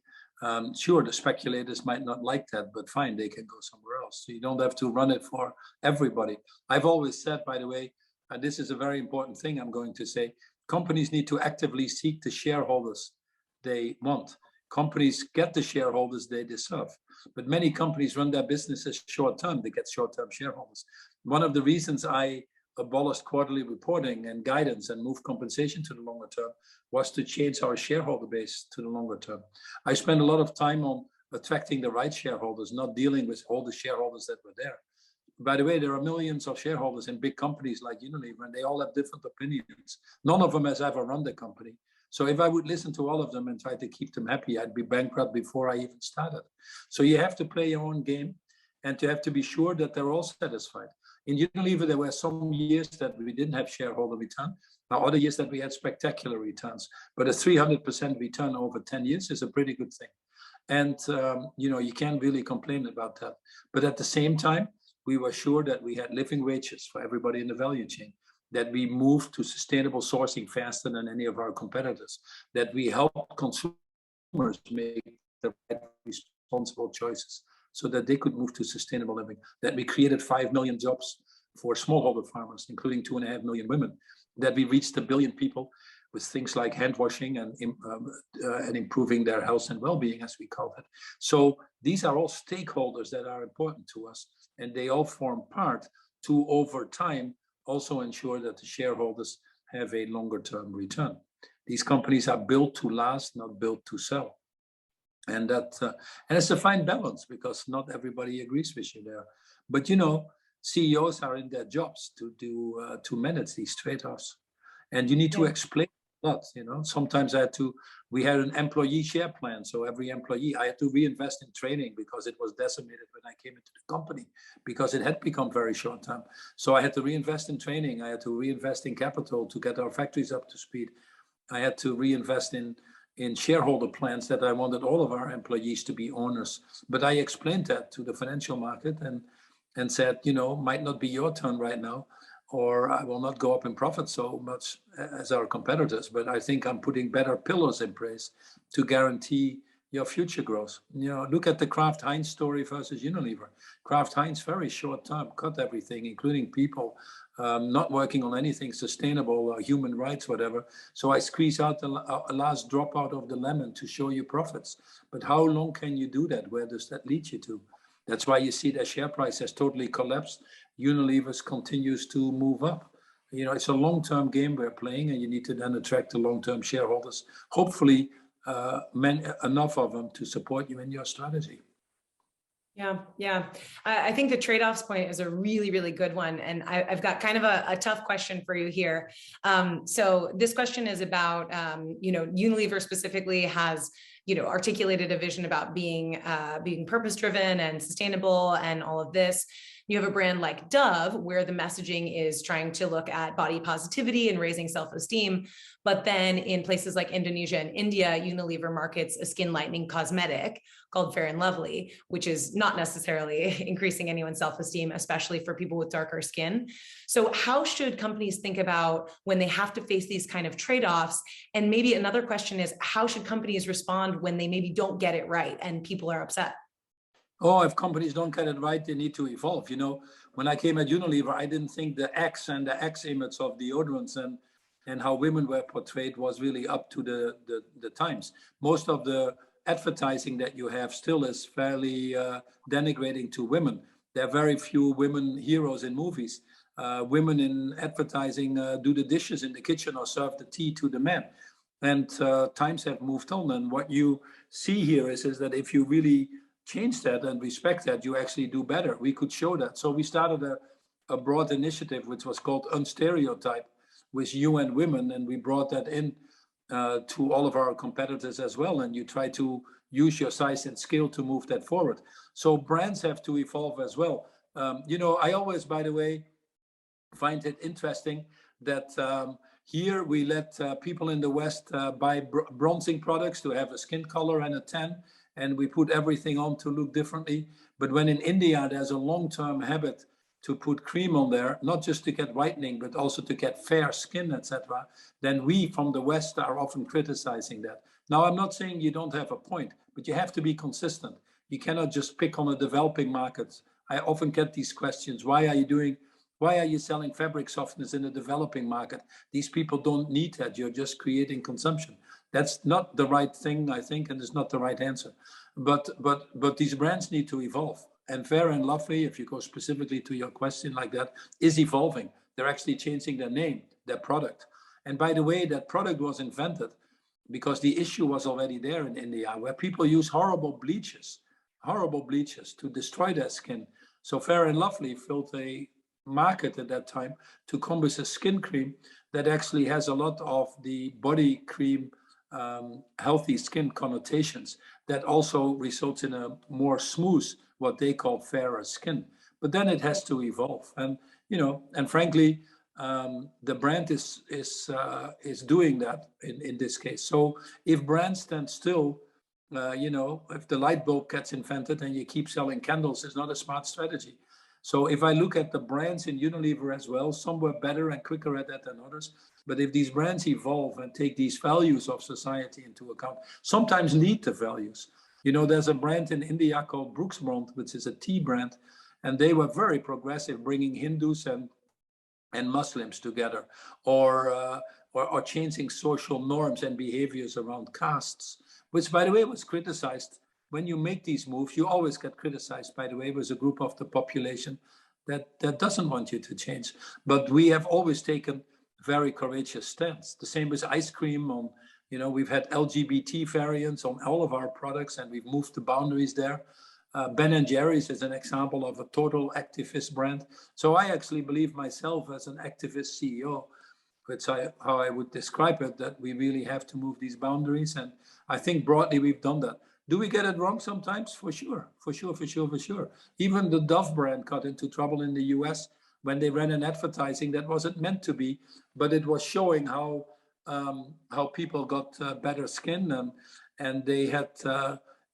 Speaker 2: Sure, the speculators might not like that, but fine, they can go somewhere else. So you don't have to run it for everybody. I've always said, by the way, and this is a very important thing I'm going to say, companies need to actively seek the shareholders they want. Companies get the shareholders they deserve. But many companies run their businesses short-term. They get short-term shareholders. One of the reasons I abolished quarterly reporting and guidance and moved compensation to the longer term was to change our shareholder base to the longer term. I spent a lot of time on attracting the right shareholders, not dealing with all the shareholders that were there. By the way, there are millions of shareholders in big companies like Unilever, and they all have different opinions. None of them has ever run the company. So if I would listen to all of them and try to keep them happy, I'd be bankrupt before I even started. So you have to play your own game, and you have to be sure that they're all satisfied. In Unilever, there were some years that we didn't have shareholder return. Now, other years that we had spectacular returns. But a 300% return over 10 years is a pretty good thing. And, you can't really complain about that. But at the same time, we were sure that we had living wages for everybody in the value chain, that we moved to sustainable sourcing faster than any of our competitors, that we helped consumers make the right responsible choices so that they could move to sustainable living, that we created 5 million jobs for smallholder farmers, including 2.5 million women, that we reached 1 billion people with things like hand washing and improving their health and well-being, as we call it. So these are all stakeholders that are important to us, and they all form part to, over time, also ensure that the shareholders have a longer-term return. These companies are built to last, not built to sell. And that and it's a fine balance, because not everybody agrees with you there. But CEOs are in their jobs to manage these trade-offs, and you need to explain that. Sometimes we had an employee share plan, so every employee, I had to reinvest in training because it was decimated when I came into the company, because it had become very short-term. So I had to reinvest in training. I had to reinvest in capital to get our factories up to speed. I had to reinvest in shareholder plans that I wanted all of our employees to be owners. But I explained that to the financial market and said, might not be your turn right now, or I will not go up in profit so much as our competitors, but I think I'm putting better pillars in place to guarantee your future growth. Look at the Kraft Heinz story versus Unilever. Kraft Heinz, very short term, cut everything, including people, not working on anything sustainable, human rights, whatever. So I squeeze out the last drop out of the lemon to show you profits. But how long can you do that? Where does that lead you to? That's why you see their share price has totally collapsed. Unilever's continues to move up. It's a long-term game we're playing, and you need to then attract the long-term shareholders, hopefully enough of them to support you in your strategy.
Speaker 1: Yeah. I think the trade-offs point is a really, really good one. And I've got kind of a tough question for you here. So this question is about, Unilever specifically has, articulated a vision about being purpose-driven and sustainable and all of this. You have a brand like Dove, where the messaging is trying to look at body positivity and raising self-esteem. But then in places like Indonesia and India, Unilever markets a skin lightening cosmetic called Fair and Lovely, which is not necessarily increasing anyone's self-esteem, especially for people with darker skin. So how should companies think about when they have to face these kind of trade-offs? And maybe another question is, how should companies respond when they maybe don't get it right and people are upset?
Speaker 2: Oh, if companies don't get it right, they need to evolve. When I came at Unilever, I didn't think the X and the X image of deodorants and how women were portrayed was really up to the times. Most of the advertising that you have still is fairly denigrating to women. There are very few women heroes in movies. Women in advertising do the dishes in the kitchen or serve the tea to the men. And times have moved on. And what you see here is that if you really change that and respect that, you actually do better. We could show that. So we started a broad initiative, which was called Unstereotype, with UN Women, and we brought that in to all of our competitors as well. And you try to use your size and scale to move that forward. So brands have to evolve as well. I always, by the way, find it interesting that here we let people in the West buy bronzing products to have a skin color and a tan, and we put everything on to look differently. But when in India, there's a long-term habit to put cream on there, not just to get whitening, but also to get fair skin, etc., then we from the West are often criticizing that. Now, I'm not saying you don't have a point, but you have to be consistent. You cannot just pick on a developing market. I often get these questions. Why are you selling fabric softness in a developing market? These people don't need that. You're just creating consumption. That's not the right thing, I think, and it's not the right answer. But these brands need to evolve. And Fair and Lovely, if you go specifically to your question like that, is evolving. They're actually changing their name, their product. And by the way, that product was invented because the issue was already there in India, where people use horrible bleaches to destroy their skin. So Fair and Lovely filled a market at that time to come with a skin cream that actually has a lot of the body cream healthy skin connotations that also results in a more smooth, what they call fairer skin. But then it has to evolve, and frankly, the brand is doing that in this case. So if brands stand still, if the light bulb gets invented and you keep selling candles, it's not a smart strategy. So if I look at the brands in Unilever as well, some were better and quicker at that than others. But if these brands evolve and take these values of society into account, sometimes lead to values. There's a brand in India called Brooks Brand, which is a tea brand, and they were very progressive, bringing Hindus and Muslims together, or changing social norms and behaviors around castes, which, by the way, was criticized. When you make these moves, you always get criticized, by the way, with a group of the population that doesn't want you to change. But we have always taken very courageous stance. The same with ice cream. We've had LGBT variants on all of our products, and we've moved the boundaries there. Ben & Jerry's is an example of a total activist brand. So I actually believe myself as an activist CEO, how I would describe it, that we really have to move these boundaries. And I think broadly we've done that. Do we get it wrong sometimes? For sure. Even the Dove brand got into trouble in the US when they ran an advertising that wasn't meant to be, but it was showing how people got better skin, and they had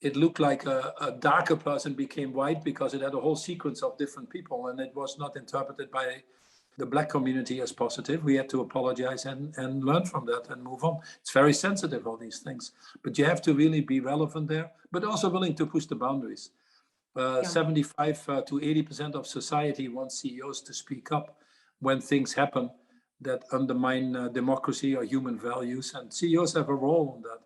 Speaker 2: it looked like a darker person became white because it had a whole sequence of different people, and it was not interpreted by the Black community as positive. We had to apologize and learn from that and move on. It's very sensitive, all these things, but you have to really be relevant there, but also willing to push the boundaries. 75 to 80% of society wants CEOs to speak up when things happen that undermine democracy or human values, and CEOs have a role on that,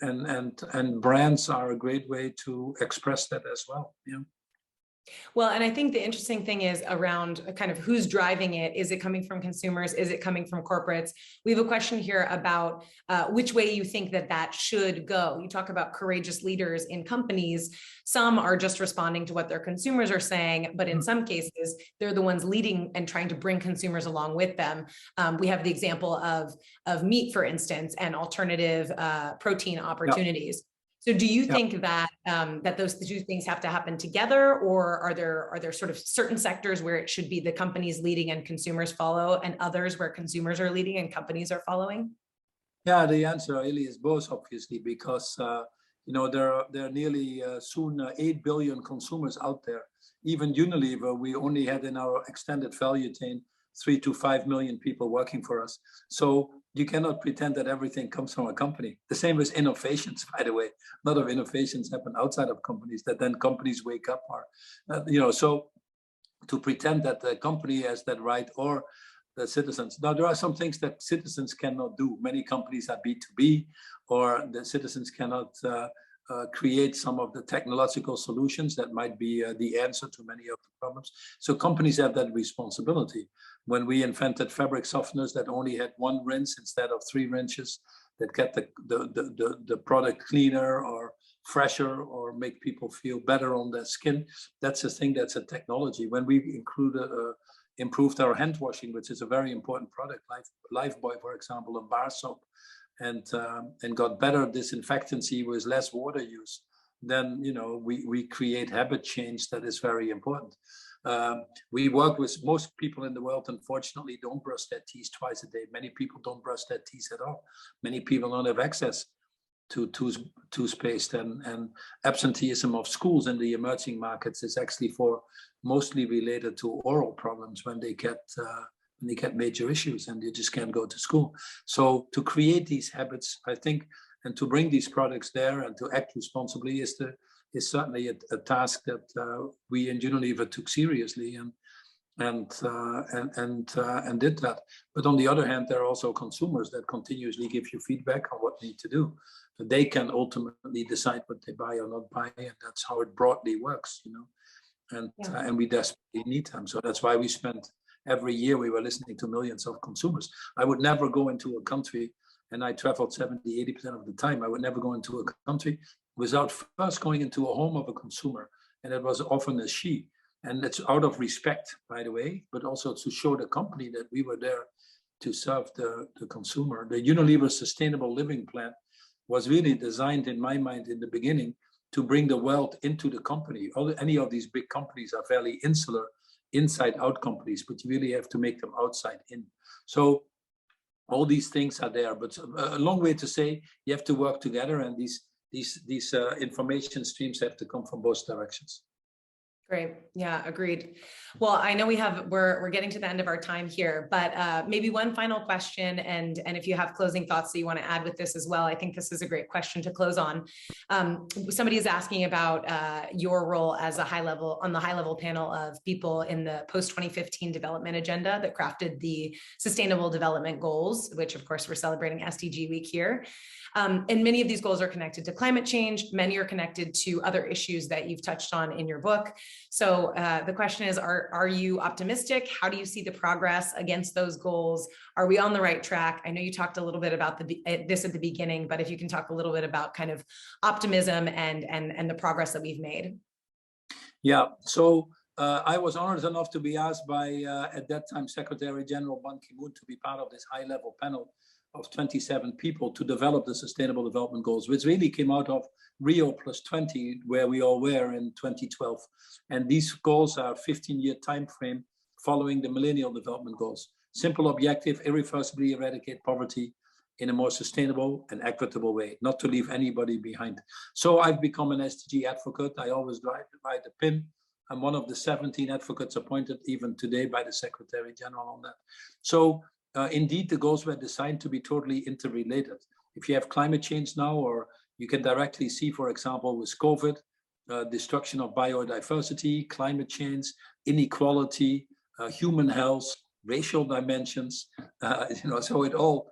Speaker 2: and brands are a great way to express that as well.
Speaker 1: Well, and I think the interesting thing is around kind of who's driving it. Is it coming from consumers? Is it coming from corporates? We have a question here about which way you think that should go. You talk about courageous leaders in companies. Some are just responding to what their consumers are saying, but in some cases, they're the ones leading and trying to bring consumers along with them. We have the example of meat, for instance, and alternative protein opportunities. So do you think that that those two things have to happen together, or are there sort of certain sectors where it should be the companies leading and consumers follow, and others where consumers are leading and companies are following?
Speaker 2: Yeah, the answer really is both, obviously, because there are nearly soon 8 billion consumers out there. Even Unilever, we only had in our extended value chain 3 to 5 million people working for us. So you cannot pretend that everything comes from a company. The same with innovations, by the way. A lot of innovations happen outside of companies that then companies wake up, or so to pretend that the company has that right, or the citizens. Now, there are some things that citizens cannot do. Many companies are B2B, or the citizens cannot create some of the technological solutions that might be the answer to many of the problems. So companies have that responsibility. When we invented fabric softeners that only had 1 rinse instead of 3 rinses, that get the product cleaner or fresher or make people feel better on their skin, that's a thing, that's a technology. When we improved our hand washing, which is a very important product, Lifebuoy, for example, a bar soap, and got better disinfectancy with less water use, then we create habit change that is very important. We work with most people in the world, unfortunately, don't brush their teeth twice a day. Many people don't brush their teeth at all. Many people don't have access to toothpaste, and absenteeism of schools in the emerging markets is actually mostly related to oral problems when they get major issues and they just can't go to school. So to create these habits, I think, and to bring these products there and to act responsibly is certainly a task that we in Unilever took seriously and did that. But on the other hand, there are also consumers that continuously give you feedback on what they need to do. They can ultimately decide what they buy or not buy, and that's how it broadly works, and we desperately need them. So that's why we spent every year, we were listening to millions of consumers. I would never go into a country, and I traveled 70-80% of the time, I would never go into a country without first going into a home of a consumer, and it was often a she. And it's out of respect, by the way, but also to show the company that we were there to serve the consumer. The Unilever Sustainable Living Plan was really designed, in my mind, in the beginning, to bring the wealth into the company. Any of these big companies are fairly insular, inside-out companies, but you really have to make them outside in. So all these things are there, but a long way to say you have to work together, and these information streams have to come from both directions.
Speaker 1: Great. Yeah, agreed. Well, I know we're getting to the end of our time here, but maybe one final question, and if you have closing thoughts that you want to add with this as well, I think this is a great question to close on. Somebody is asking about your role as on the high level panel of people in the post-2015 development agenda that crafted the Sustainable Development Goals, which of course we're celebrating SDG Week here. And many of these goals are connected to climate change. Many are connected to other issues that you've touched on in your book. So the question is, are you optimistic? How do you see the progress against those goals? Are we on the right track? I know you talked a little bit about this at the beginning, but if you can talk a little bit about kind of optimism and the progress that we've made.
Speaker 2: Yeah, so I was honored enough to be asked by, at that time, Secretary General Ban Ki-moon to be part of this high-level panel of 27 people to develop the Sustainable Development Goals, which really came out of Rio +20, where we all were in 2012. And these goals are a 15-year time frame following the Millennial Development Goals. Simple objective, irreversibly eradicate poverty in a more sustainable and equitable way, not to leave anybody behind. So I've become an SDG advocate. I always write a pin. I'm one of the 17 advocates appointed even today by the Secretary General on that. So indeed, the goals were designed to be totally interrelated. If you have climate change now, or you can directly see, for example, with COVID, destruction of biodiversity, climate change, inequality, human health, racial dimensions, so it all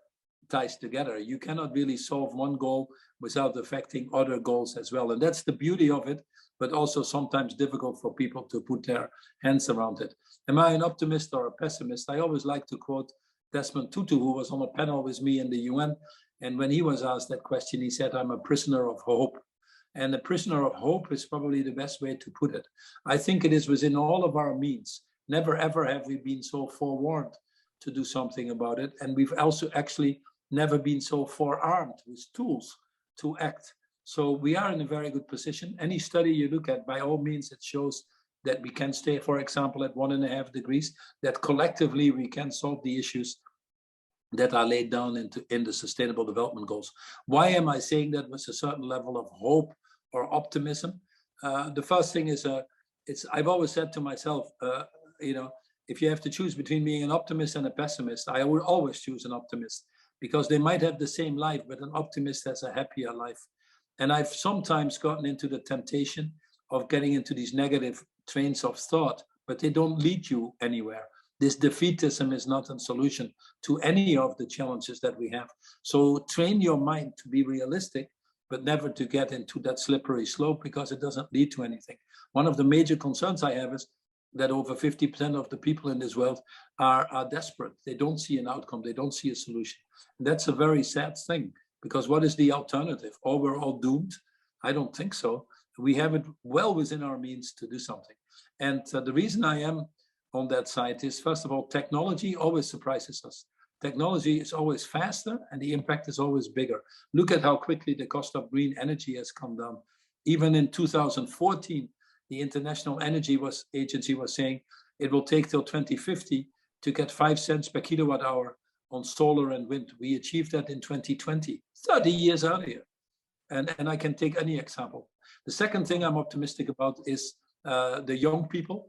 Speaker 2: ties together. You cannot really solve one goal without affecting other goals as well. And that's the beauty of it, but also sometimes difficult for people to put their hands around it. Am I an optimist or a pessimist? I always like to quote Desmond Tutu, who was on a panel with me in the UN. And when he was asked that question, he said, I'm a prisoner of hope. And a prisoner of hope is probably the best way to put it. I think it is within all of our means. Never, ever have we been so forewarned to do something about it. And we've also actually never been so forearmed with tools to act. So we are in a very good position. Any study you look at, by all means, it shows that we can stay, for example, at 1.5 degrees, that collectively we can solve the issues that are laid down in the Sustainable Development Goals. Why am I saying that with a certain level of hope or optimism? The first thing is, I've always said to myself, if you have to choose between being an optimist and a pessimist, I will always choose an optimist, because they might have the same life, but an optimist has a happier life. And I've sometimes gotten into the temptation of getting into these negative trains of thought, but they don't lead you anywhere. This defeatism is not a solution to any of the challenges that we have. So train your mind to be realistic, but never to get into that slippery slope, because it doesn't lead to anything. One of the major concerns I have is that over 50% of the people in this world are desperate. They don't see an outcome. They don't see a solution. And that's a very sad thing, because what is the alternative? Or we're all doomed? I don't think so. We have it well within our means to do something. And the reason I am on that side is, first of all, technology always surprises us. Technology is always faster and the impact is always bigger. Look at how quickly the cost of green energy has come down. Even in 2014, the International Energy Agency was saying it will take till 2050 to get 5 cents per kilowatt hour on solar and wind. We achieved that in 2020, 30 years earlier. And I can take any example. The second thing I'm optimistic about is the young people.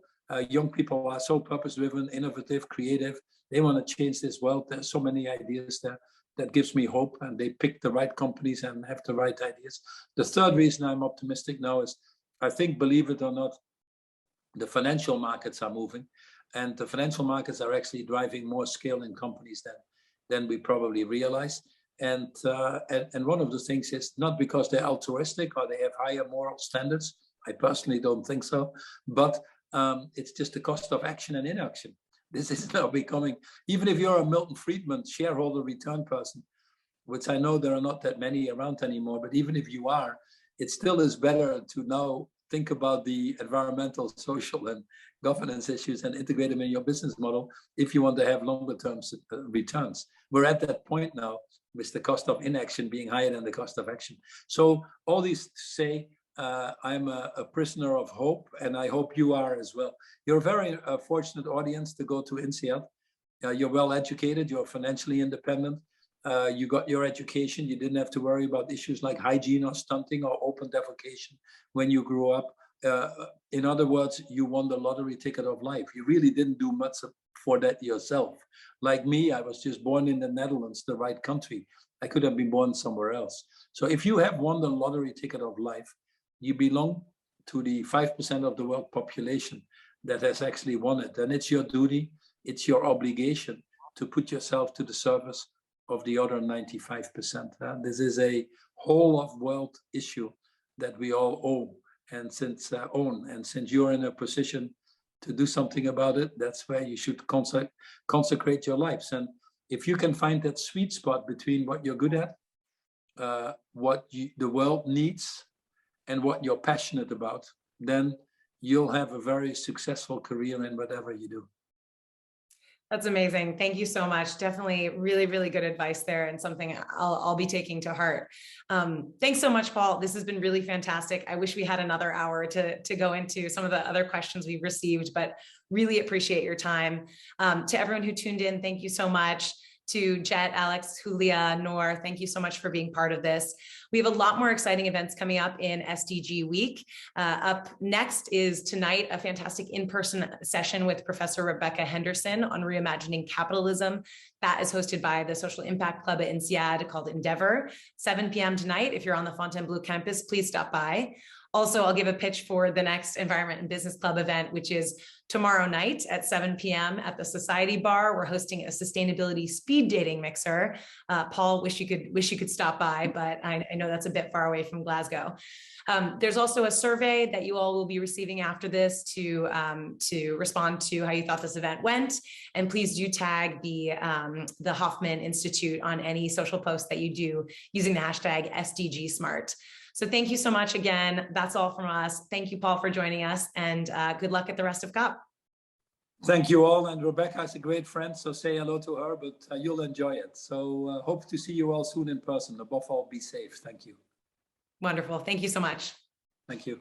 Speaker 2: Young people are so purpose-driven, innovative, creative. They want to change this world. There's so many ideas there. That gives me hope, and they pick the right companies and have the right ideas. The third reason I'm optimistic now is, I think, believe it or not, the financial markets are moving, and the financial markets are actually driving more scale in companies than we probably realize. And one of the things is not because they're altruistic or they have higher moral standards. I personally don't think so, but it's just the cost of action and inaction. This is now becoming, even if you're a Milton Friedman shareholder return person, which I know there are not that many around anymore, but even if you are, it still is better to now think about the environmental, social, and governance issues and integrate them in your business model if you want to have longer term returns. We're at that point now with the cost of inaction being higher than the cost of action. So all these to say, I'm a prisoner of hope, and I hope you are as well. You're a very fortunate audience to go to INSEAD. You're well educated, you're financially independent, you got your education, you didn't have to worry about issues like hygiene or stunting or open defecation when you grew up. In other words, you won the lottery ticket of life. You really didn't do much for that yourself. Like me, I was just born in the Netherlands, the right country. I could have been born somewhere else. So if you have won the lottery ticket of life, you belong to the 5% of the world population that has actually won it. And it's your duty, it's your obligation to put yourself to the service of the other 95%. This is a whole of world issue that we all own. And since you're in a position to do something about it, that's where you should consecrate your lives. And if you can find that sweet spot between what you're good at, what the world needs, and what you're passionate about, then you'll have a very successful career in whatever you do.
Speaker 1: That's amazing. Thank you so much. Definitely really, really good advice there, and something I'll be taking to heart. Thanks so much, Paul. This has been really fantastic. I wish we had another hour to go into some of the other questions we've received, but really appreciate your time. To everyone who tuned in, thank you so much. To Jet, Alex, Julia, Noor, thank you so much for being part of this. We have a lot more exciting events coming up in SDG Week. Up next is tonight a fantastic in-person session with Professor Rebecca Henderson on reimagining capitalism. That is hosted by the Social Impact Club at INSEAD called Endeavor. 7 p.m. tonight. If you're on the Fontainebleau campus, please stop by. Also, I'll give a pitch for the next Environment and Business Club event, which is tomorrow night at 7 p.m. at the Society Bar. We're hosting a sustainability speed dating mixer. Paul, wish you could stop by, but I know that's a bit far away from Glasgow. There's also a survey that you all will be receiving after this to respond to how you thought this event went. And please do tag the Hoffman Institute on any social posts that you do using the hashtag SDGSmart. So thank you so much again. That's all from us. Thank you, Paul, for joining us, and good luck at the rest of COP.
Speaker 2: Thank you all. And Rebecca is a great friend, so say hello to her, but you'll enjoy it. So hope to see you all soon in person. Above all, be safe. Thank you.
Speaker 1: Wonderful. Thank you so much.
Speaker 2: Thank you.